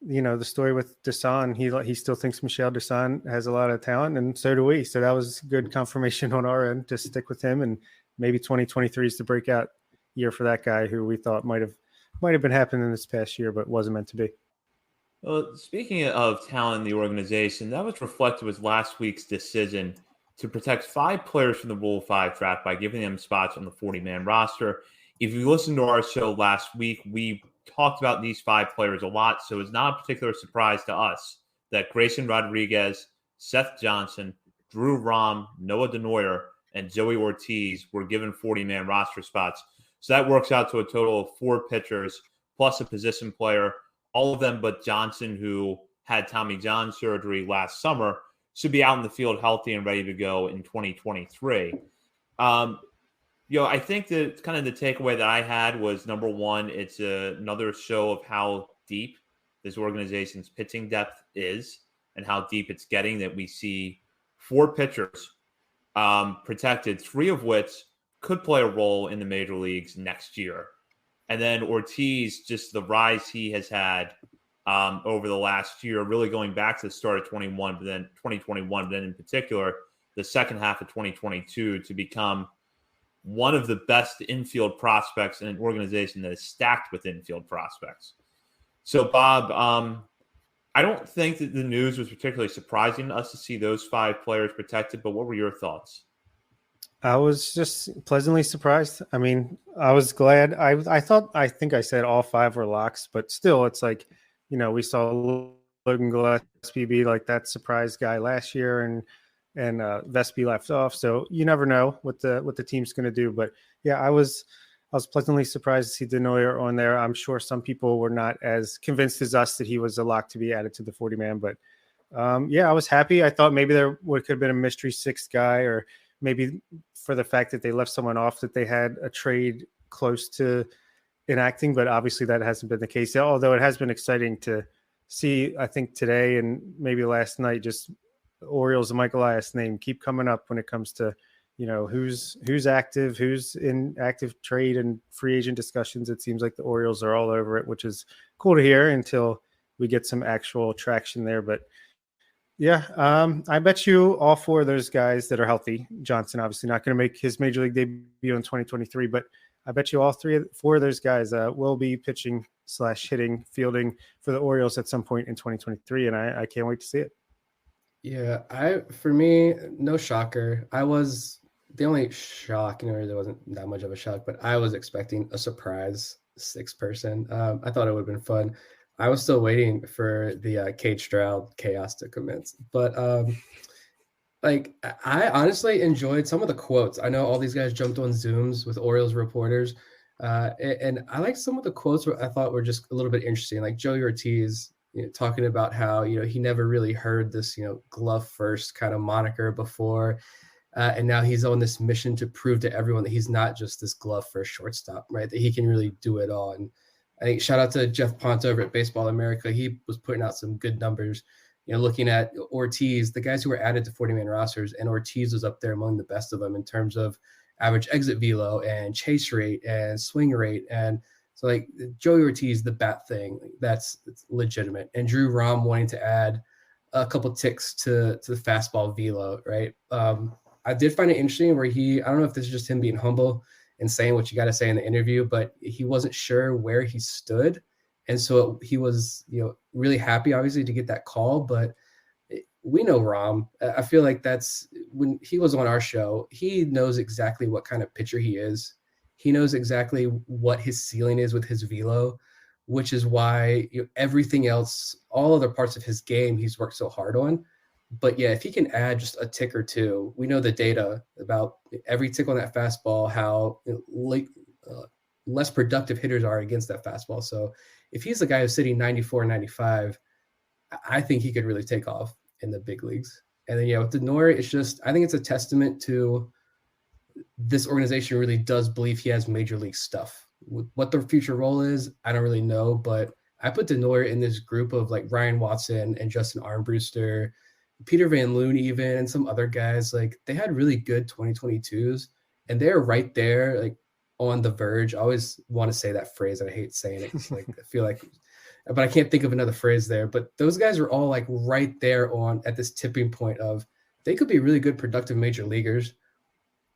the story with Desan, he still thinks Michel Desan has a lot of talent, and so do we. So that was good confirmation on our end to stick with him, and maybe 2023 is the breakout year for that guy who we thought might have been happening this past year, but wasn't meant to be. Well, speaking of talent in the organization, that was reflected with last week's decision to protect 5 players from the Rule 5 draft by giving them spots on the 40-man roster. If you listened to our show last week, we talked about these 5 players a lot, so it's not a particular surprise to us that Grayson Rodriguez, Seth Johnson, Drew Rom, Noah Denoyer, and Joey Ortiz were given 40-man roster spots. So that works out to a total of 4 pitchers plus a position player. All of them but Johnson, who had Tommy John surgery last summer, should be out in the field healthy and ready to go in 2023. I think that kind of the takeaway that I had was, number one, it's another show of how deep this organization's pitching depth is and how deep it's getting, that we see 4 pitchers protected, 3 of which could play a role in the major leagues next year. And then Ortiz, just the rise he has had over the last year, really going back to the start of 2021, but then in particular, the second half of 2022, to become one of the best infield prospects in an organization that is stacked with infield prospects. So, Bob, I don't think that the news was particularly surprising to us to see those 5 players protected, but what were your thoughts? I was just pleasantly surprised. I mean, I was glad. I think I said all 5 were locks, but still, it's like, we saw Logan Gillespie be like that surprise guy last year, and Vespi left off. So you never know what the team's going to do. But yeah, I was pleasantly surprised to see Denoyer on there. I'm sure some people were not as convinced as us that he was a lock to be added to the 40-man. But I was happy. I thought maybe there could have been a mystery 6th guy, or maybe for the fact that they left someone off, that they had a trade close to enacting, but obviously that hasn't been the case. Although it has been exciting to see, I think today and maybe last night, just Orioles and Mike Elias name keep coming up when it comes to, who's active, who's in active trade and free agent discussions. It seems like the Orioles are all over it, which is cool to hear until we get some actual traction there. But yeah, I bet you all 4 of those guys that are healthy, Johnson obviously not going to make his major league debut in 2023, but I bet you all 4 of those guys will be pitching / hitting, fielding for the Orioles at some point in 2023, and I can't wait to see it. Yeah, for me, no shocker. I was the only shock, there wasn't that much of a shock, but I was expecting a surprise 6th person. I thought it would have been fun. I was still waiting for the Cade Stroud chaos to commence. But I honestly enjoyed some of the quotes. I know all these guys jumped on Zooms with Orioles reporters. And I liked some of the quotes I thought were just a little bit interesting. Like Joey Ortiz, talking about how, he never really heard this, glove first kind of moniker before. And now he's on this mission to prove to everyone that he's not just this glove first shortstop, right? That he can really do it all. And I think shout out to Jeff Ponte over at Baseball America. He was putting out some good numbers, looking at Ortiz, the guys who were added to 40-man rosters, and Ortiz was up there among the best of them in terms of average exit velo and chase rate and swing rate. And so like Joey Ortiz, the bat thing, that's legitimate. And Drew Rom wanting to add a couple ticks to the fastball velo, right? I did find it interesting where I don't know if this is just him being humble and saying what you got to say in the interview, but he wasn't sure where he stood. And so he was, really happy, obviously, to get that call. But we know Rom. I feel like that's when he was on our show, he knows exactly what kind of pitcher he is. He knows exactly what his ceiling is with his velo, which is why everything else, all other parts of his game, he's worked so hard on. But yeah, if he can add just a tick or two, we know the data about every tick on that fastball, how less productive hitters are against that fastball. So if he's the guy who's sitting 94, 95, I think he could really take off in the big leagues. And then, with Denoyer, it's just, I think it's a testament to this organization really does believe he has major league stuff. What the future role is, I don't really know, but I put Denoyer in this group of like Ryan Watson and Justin Armbruster, Peter Van Loon even, and some other guys. Like they had really good 2022s, and they're right there, like on the verge. I always want to say that phrase, and I hate saying it. Like I feel like but I can't think of another phrase there. But those guys are all like right there at this tipping point of they could be really good, productive major leaguers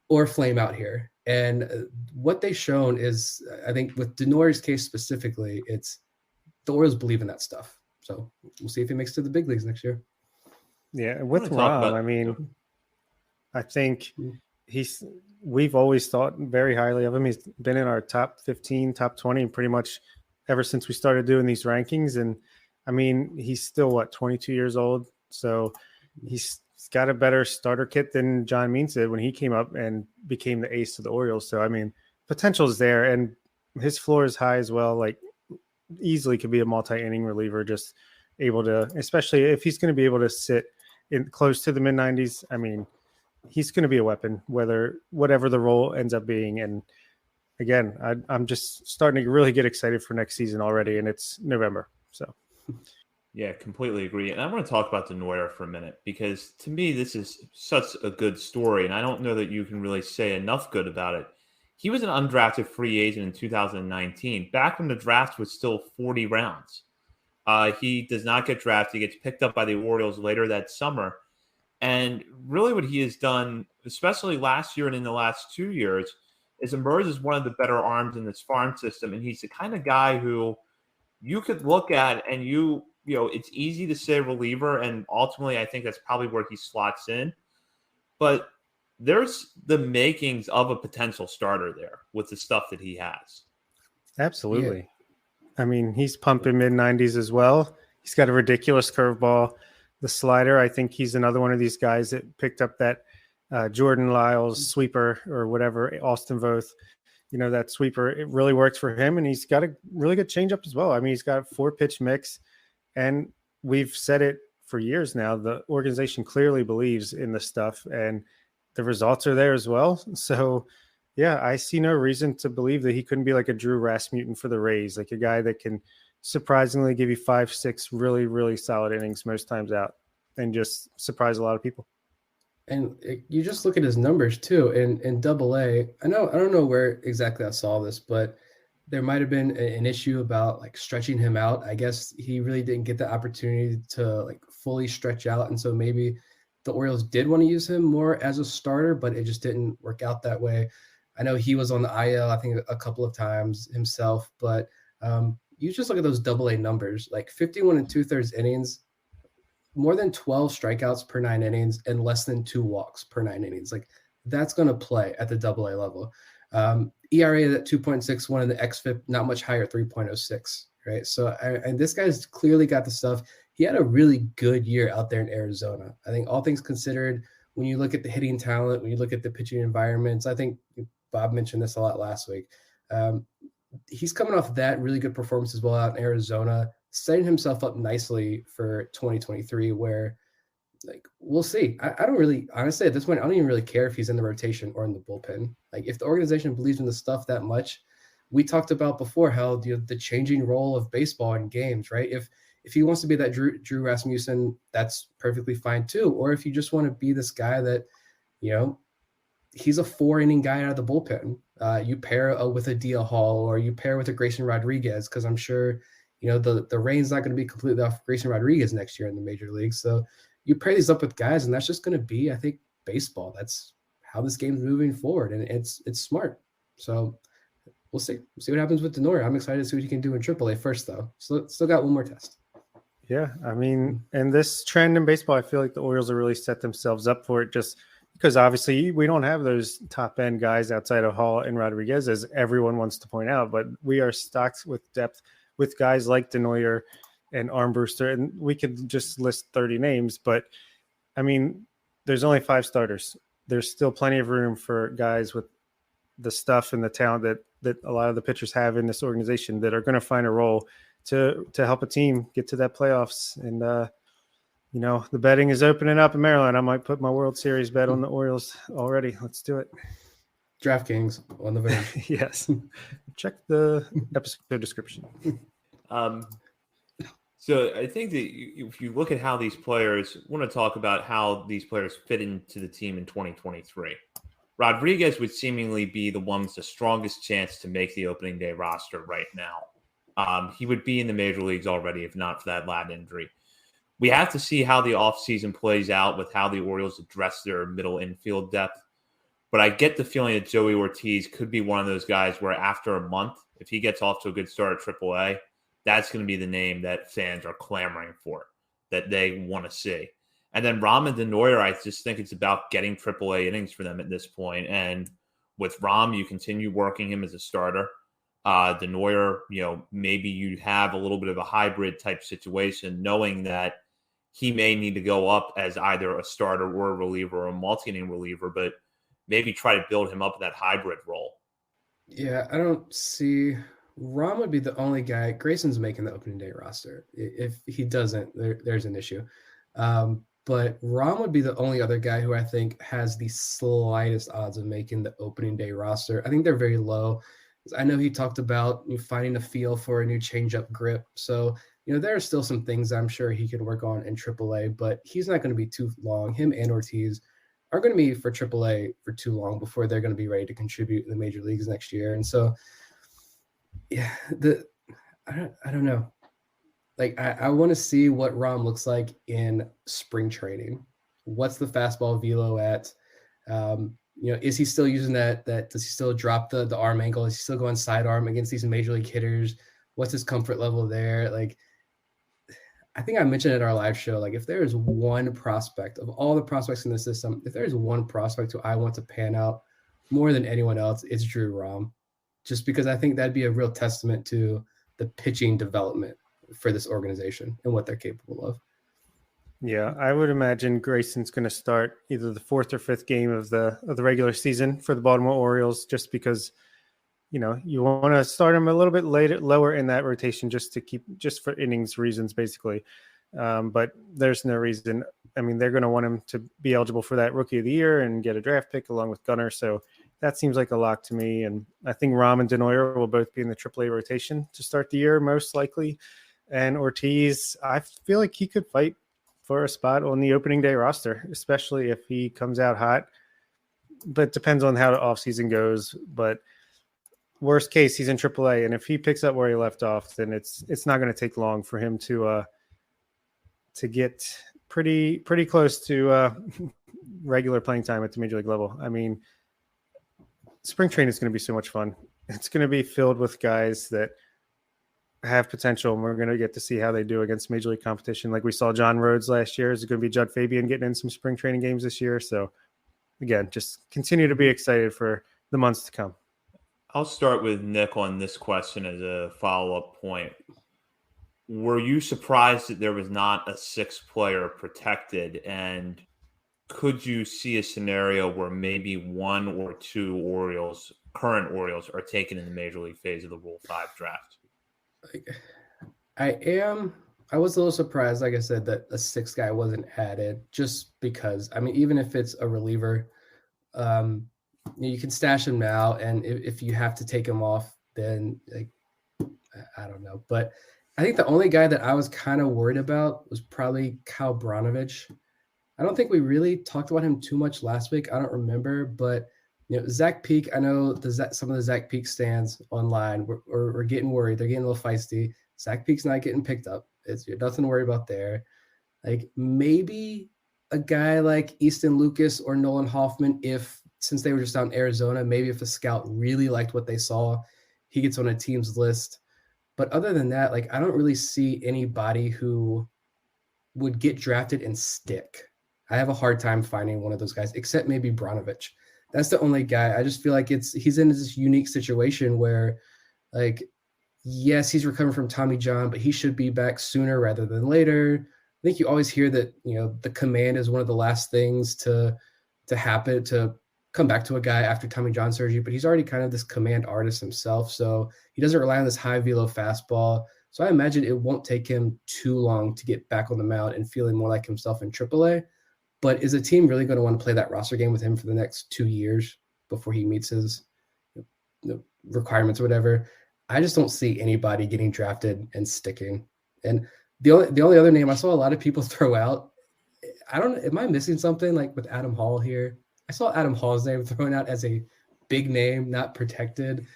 or flame out here. And what they've shown is, I think with Denoyer's case specifically, it's the Orioles believe in that stuff. So we'll see if he makes it to the big leagues next year. Yeah, with Rom, I mean, I think we've always thought very highly of him. He's been in our top 15, top 20 pretty much ever since we started doing these rankings. And I mean, he's still 22 years old. So he's got a better starter kit than John Means did when he came up and became the ace of the Orioles. So, I mean, potential is there, and his floor is high as well. Like, easily could be a multi-inning reliever, just able to, especially if he's going to be able to sit in close to the mid 90s. I mean, he's going to be a weapon, whatever the role ends up being. And again, I'm just starting to really get excited for next season already, and it's November. So, yeah, completely agree. And I want to talk about Denoyer for a minute, because to me, this is such a good story, and I don't know that you can really say enough good about it. He was an undrafted free agent in 2019, back when the draft was still 40 rounds. He does not get drafted. He gets picked up by the Orioles later that summer. And really what he has done, especially last year and in the last 2 years, is emerge as one of the better arms in this farm system. And he's the kind of guy who you could look at and it's easy to say reliever. And ultimately, I think that's probably where he slots in. But there's the makings of a potential starter there with the stuff that he has. Absolutely. Yeah. I mean, he's pumping mid 90s as well. He's got a ridiculous curveball. The slider, I think he's another one of these guys that picked up that Jordan Lyles sweeper or whatever, Austin Voth, that sweeper. It really works for him, and he's got a really good changeup as well. I mean, he's got a 4-pitch mix, and we've said it for years now. The organization clearly believes in this stuff, and the results are there as well. So, yeah, I see no reason to believe that he couldn't be like a Drew Rasmussen for the Rays, like a guy that can surprisingly give you 5-6 really, really solid innings most times out and just surprise a lot of people. And you just look at his numbers too. In Double-A, I don't know where exactly I saw this, but there might have been an issue about like stretching him out. I guess he really didn't get the opportunity to like fully stretch out, and so maybe the Orioles did want to use him more as a starter, but it just didn't work out that way. I know he was on the IL, I think, a couple of times himself, but you just look at those Double-A numbers, like 51 2/3 innings, more than 12 strikeouts per 9 innings, and less than 2 walks per 9 innings. Like, that's going to play at the Double-A level. ERA at 2.61 and the xFIP not much higher, 3.06, right? So, and this guy's clearly got the stuff. He had a really good year out there in Arizona. I think all things considered, when you look at the hitting talent, when you look at the pitching environments, I think Bob mentioned this a lot last week. He's coming off that really good performance as well out in Arizona, setting himself up nicely for 2023, where like we'll see. I don't really, honestly, at this point, I don't even really care if he's in the rotation or in the bullpen. Like, if the organization believes in the stuff that much, we talked about before how the changing role of baseball in games, right? If he wants to be that Drew Rasmussen, that's perfectly fine too. Or if you just want to be this guy that, he's a 4-inning guy out of the bullpen. You pair with a DL Hall, or you pair with a Grayson Rodriguez, because I'm sure, the reign's not going to be completely off Grayson Rodriguez next year in the major leagues. So you pair these up with guys, and that's just going to be, I think, baseball. That's how this game's moving forward, and it's smart. So we'll see. We'll see what happens with Denoyer. I'm excited to see what he can do in AAA first, though. So still got one more test. Yeah, I mean, and this trend in baseball, I feel like the Orioles have really set themselves up for it, just because obviously we don't have those top-end guys outside of Hall and Rodriguez, as everyone wants to point out, but we are stocked with depth with guys like Denoyer and Armbruster, and we could just list 30 names, but I mean, there's only 5 starters. There's still plenty of room for guys with the stuff and the talent that a lot of the pitchers have in this organization that are going to find a role to help a team get to that playoffs. And, the betting is opening up in Maryland. I might put my World Series bet on the Orioles already. Let's do it. DraftKings on the Verge. Yes. Check the episode description. So I think that if you look at how these players, I want to talk about how these players fit into the team in 2023. Rodriguez would seemingly be the one with the strongest chance to make the opening day roster right now. He would be in the major leagues already if not for that lat injury. We have to see how the offseason plays out with how the Orioles address their middle infield depth. But I get the feeling that Joey Ortiz could be one of those guys where after a month, if he gets off to a good start at AAA, that's going to be the name that fans are clamoring for, that they want to see. And then Ram and Denoyer, I just think it's about getting AAA innings for them at this point. And with Ram, you continue working him as a starter. Denoyer, maybe you have a little bit of a hybrid type situation, knowing that he may need to go up as either a starter or a reliever or a multi-inning reliever, but maybe try to build him up in that hybrid role. Yeah, I don't see Rom would be the only guy. Grayson's making the opening day roster. If he doesn't, there's an issue. But Rom would be the only other guy who I think has the slightest odds of making the opening day roster. I think they're very low. I know he talked about finding a feel for a new changeup grip. So, there are still some things I'm sure he could work on in AAA, but he's not going to be too long. Him and Ortiz are going to be for AAA for too long before they're going to be ready to contribute in the major leagues next year. And so, yeah, I don't know. Like, I want to see what Rom looks like in spring training. What's the fastball velo at? Is he still using that does he still drop the arm angle? Is he still going sidearm against these major league hitters? What's his comfort level there? Like, I think I mentioned at our live show, like, if there is one prospect of all the prospects in the system, if there is one prospect who I want to pan out more than anyone else, it's Drew Rom, just because I think that'd be a real testament to the pitching development for this organization and what they're capable of. Yeah, I would imagine Grayson's going to start either the fourth or fifth game of the regular season for the Baltimore Orioles, just because, you want to start him a little bit lower in that rotation just for innings reasons, basically. But there's no reason. I mean, they're going to want him to be eligible for that Rookie of the Year and get a draft pick along with Gunnar. So that seems like a lock to me. And I think Ram and Denoyer will both be in the AAA rotation to start the year, most likely. And Ortiz, I feel like he could fight for a spot on the opening day roster, especially if he comes out hot. But it depends on how the offseason goes. But worst case, he's in AAA, and if he picks up where he left off, then it's not going to take long for him to get pretty close to regular playing time at the major league level. I mean, spring training is going to be so much fun. It's going to be filled with guys that have potential, and we're going to get to see how they do against major league competition. Like we saw John Rhodes last year. Is it going to be Judd Fabian getting in some spring training games this year? So again, just continue to be excited for the months to come. I'll start with Nick on this question as a follow-up point. Were you surprised that there was not a sixth player protected? And could you see a scenario where maybe one or two current Orioles, are taken in the major league phase of the Rule 5 draft? I was a little surprised, like I said, that a sixth guy wasn't added, just because, I mean, even if it's a reliever, you can stash him now, and if you have to take him off, then I don't know. But I think the only guy that I was kind of worried about was probably Kyle Branovich. I don't think we really talked about him too much last week. I don't remember, but Zach Peak, I know some of the Zach Peak stands online we're getting worried. They're getting a little feisty. Zach Peak's not getting picked up. It's nothing to worry about there. Like, maybe a guy like Easton Lucas or Nolan Hoffman, since they were just out in Arizona, maybe if a scout really liked what they saw, he gets on a team's list. But other than that, I don't really see anybody who would get drafted and stick. I have a hard time finding one of those guys, except maybe Branovich. That's the only guy. I just feel like he's in this unique situation where, yes, he's recovering from Tommy John, but he should be back sooner rather than later. I think you always hear that, the command is one of the last things to happen, to come back to a guy after Tommy John surgery, but he's already kind of this command artist himself. So he doesn't rely on this high velo fastball. So I imagine it won't take him too long to get back on the mound and feeling more like himself in AAA. But is a team really going to want to play that roster game with him for the next 2 years before he meets his requirements or whatever? I just don't see anybody getting drafted and sticking. And the only other name I saw a lot of people throw out, I don't know, am I missing something with Adam Hall here? I saw Adam Hall's name thrown out as a big name, not protected.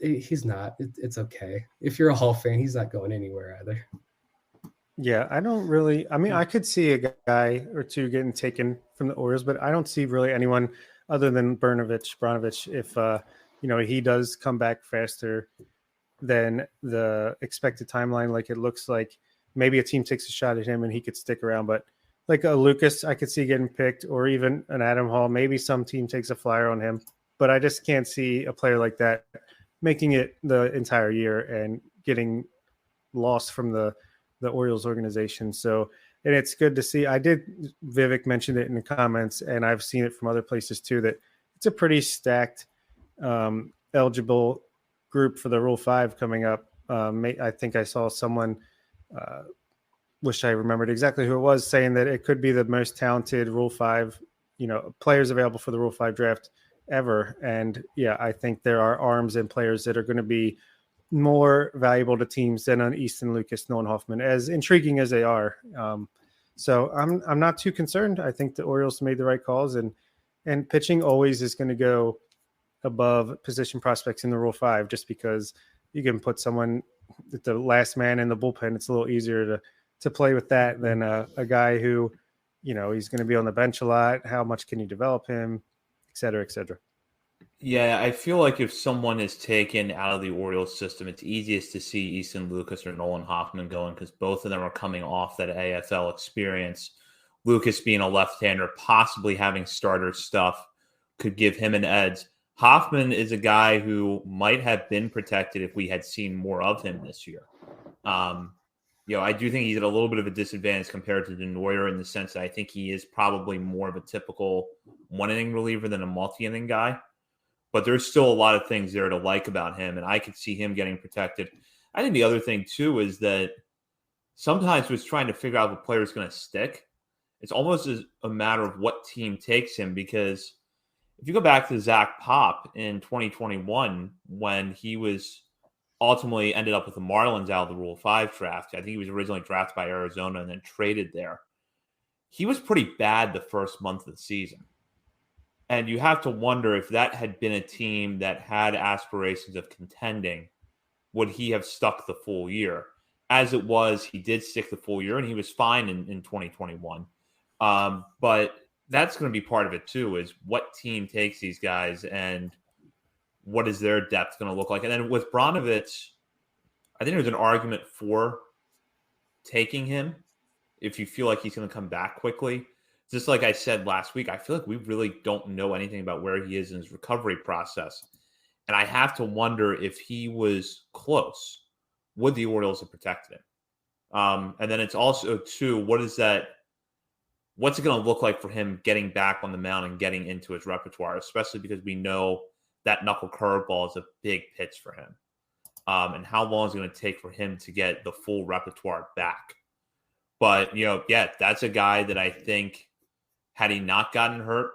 he's not. It's okay. If you're a Hall fan, he's not going anywhere either. Yeah, I don't really. I mean, I could see a guy or two getting taken from the Orioles, but I don't see really anyone other than Branovich. If he does come back faster than the expected timeline, like it looks like, maybe a team takes a shot at him and he could stick around. But like a Lucas, I could see getting picked, or even an Adam Hall. Maybe some team takes a flyer on him, but I just can't see a player like that making it the entire year and getting lost from the Orioles organization. So, and it's good to see. Vivek mentioned it in the comments, and I've seen it from other places too, that it's a pretty stacked eligible group for the Rule 5 coming up. I think I saw someone, wish I remembered exactly who it was, saying that it could be the most talented Rule 5, players available for the Rule 5 draft ever. And yeah, I think there are arms and players that are going to be more valuable to teams than an Easton, Lucas, Nolan Hoffman, as intriguing as they are. So I'm not too concerned. I think the Orioles made the right calls, and pitching always is going to go above position prospects in the Rule 5, just because you can put someone at the last man in the bullpen. It's a little easier to play with that than a guy who, he's going to be on the bench a lot. How much can you develop him, et cetera, et cetera. Yeah, I feel like if someone is taken out of the Orioles system, it's easiest to see Easton Lucas or Nolan Hoffman going, because both of them are coming off that AFL experience. Lucas being a left-hander, possibly having starter stuff, could give him an edge. Hoffman is a guy who might have been protected if we had seen more of him this year. I do think he's at a little bit of a disadvantage compared to Denoyer, in the sense that I think he is probably more of a typical one-inning reliever than a multi-inning guy. But there's still a lot of things there to like about him, and I could see him getting protected. I think the other thing, too, is that sometimes with trying to figure out if a player is going to stick, it's almost a matter of what team takes him, because if you go back to Zach Pop in 2021, when he was ultimately ended up with the Marlins out of the Rule 5 draft, I think he was originally drafted by Arizona and then traded there. He was pretty bad the first month of the season. And you have to wonder, if that had been a team that had aspirations of contending, would he have stuck the full year? As it was, he did stick the full year, and he was fine in 2021. But that's going to be part of it too, is what team takes these guys and what is their depth going to look like. And then with Branovich, I think there's an argument for taking him if you feel like he's going to come back quickly. Just like I said last week, I feel like we really don't know anything about where he is in his recovery process. And I have to wonder, if he was close, would the Orioles have protected him? And then it's also, too, what's it going to look like for him getting back on the mound and getting into his repertoire, especially because we know that knuckle curveball is a big pitch for him. And how long is it going to take for him to get the full repertoire back? But, that's a guy that I think, had he not gotten hurt,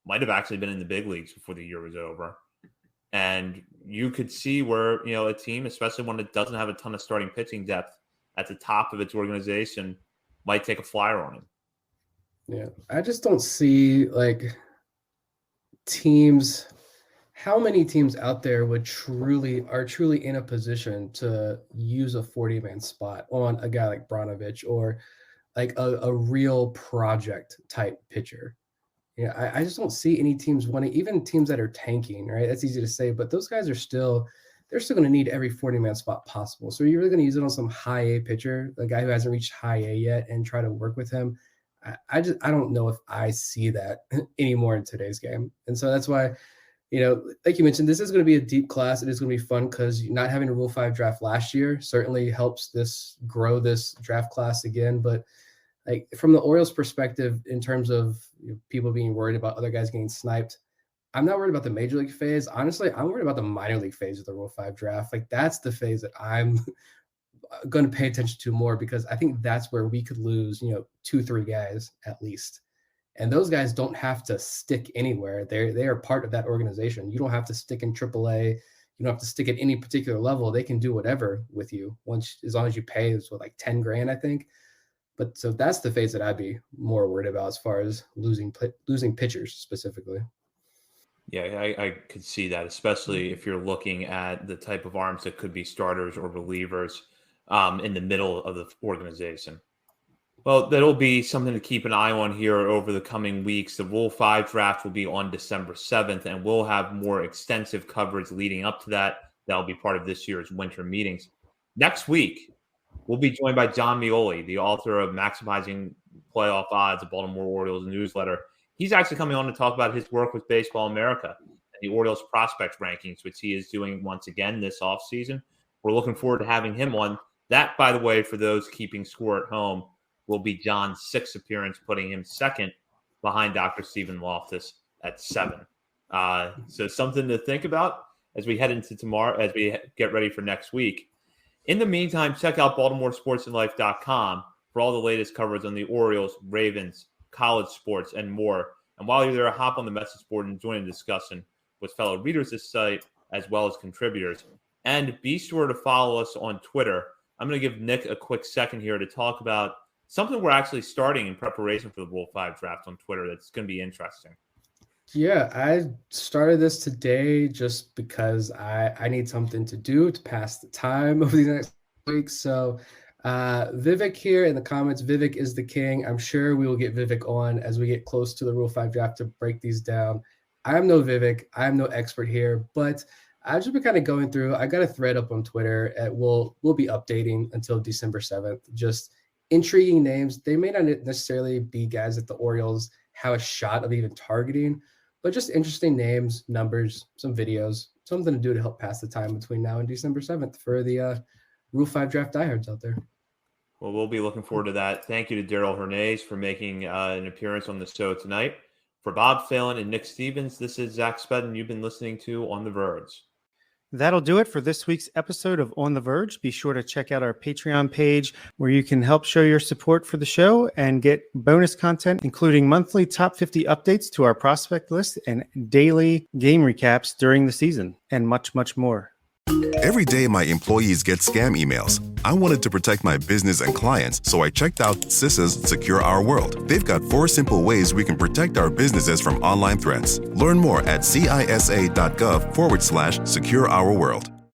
might have actually been in the big leagues before the year was over. And you could see where, a team, especially one that doesn't have a ton of starting pitching depth at the top of its organization, might take a flyer on him. Yeah, I just don't see teams. How many teams out there are truly in a position to use a 40-man spot on a guy like Branovich, or like a real project type pitcher? Yeah, I just don't see any teams wanting, even teams that are tanking, right? That's easy to say, but those guys they're still going to need every 40-man spot possible. So you're really going to use it on some high A pitcher, the guy who hasn't reached high A yet, and try to work with him. I don't know if I see that anymore in today's game. And so that's why, like you mentioned, this is going to be a deep class. It is going to be fun, because not having a Rule 5 draft last year certainly helps grow this draft class again. But from the Orioles' perspective, in terms of people being worried about other guys getting sniped, I'm not worried about the major league phase. Honestly, I'm worried about the minor league phase of the Rule 5 draft. That's the phase that I'm going to pay attention to more, because I think that's where we could lose, 2-3 guys at least. And those guys don't have to stick anywhere. They are part of that organization. You don't have to stick in AAA. You don't have to stick at any particular level. They can do whatever with you as long as you pay is $10 grand, I think. But so that's the phase that I'd be more worried about as far as losing pitchers specifically. Yeah, I could see that, especially if you're looking at the type of arms that could be starters or relievers in the middle of the organization. Well, that'll be something to keep an eye on here over the coming weeks. The Rule 5 draft will be on December 7th, and we'll have more extensive coverage leading up to that. That'll be part of this year's winter meetings. Next week, we'll be joined by John Mioli, the author of Maximizing Playoff Odds, a Baltimore Orioles newsletter. He's actually coming on to talk about his work with Baseball America and the Orioles prospect rankings, which he is doing once again this offseason. We're looking forward to having him on. That, by the way, for those keeping score at home, will be John's 6th appearance, putting him second behind Dr. Stephen Loftus at 7. So something to think about as we head into tomorrow, as we get ready for next week. In the meantime, check out BaltimoreSportsAndLife.com for all the latest coverage on the Orioles, Ravens, college sports, and more. And while you're there, hop on the message board and join the discussion with fellow readers of this site as well as contributors. And be sure to follow us on Twitter. I'm going to give Nick a quick second here to talk about something we're actually starting in preparation for the Rule 5 draft on Twitter that's going to be interesting. Yeah, I started this today just because I need something to do to pass the time over these next weeks. So Vivek here in the comments, Vivek is the king. I'm sure we will get Vivek on as we get close to the Rule 5 draft to break these down. I'm no Vivek. I'm no expert here, but I've just been kind of going through. I got a thread up on Twitter. We'll be updating until December 7th. Just intriguing names. They may not necessarily be guys that the Orioles have a shot of even targeting, but just interesting names, numbers, some videos, something to do to help pass the time between now and December 7th for the Rule 5 draft diehards out there. Well, we'll be looking forward to that. Thank you to Darell Hernaiz for making an appearance on the show tonight. For Bob Phelan and Nick Stevens, this is Zach Spedden. You've been listening to On the Verge. That'll do it for this week's episode of On the Verge. Be sure to check out our Patreon page where you can help show your support for the show and get bonus content, including monthly top 50 updates to our prospect list and daily game recaps during the season, and much, much more. Every day, my employees get scam emails. I wanted to protect my business and clients, so I checked out CISA's Secure Our World. They've got 4 simple ways we can protect our businesses from online threats. Learn more at cisa.gov/secure our world.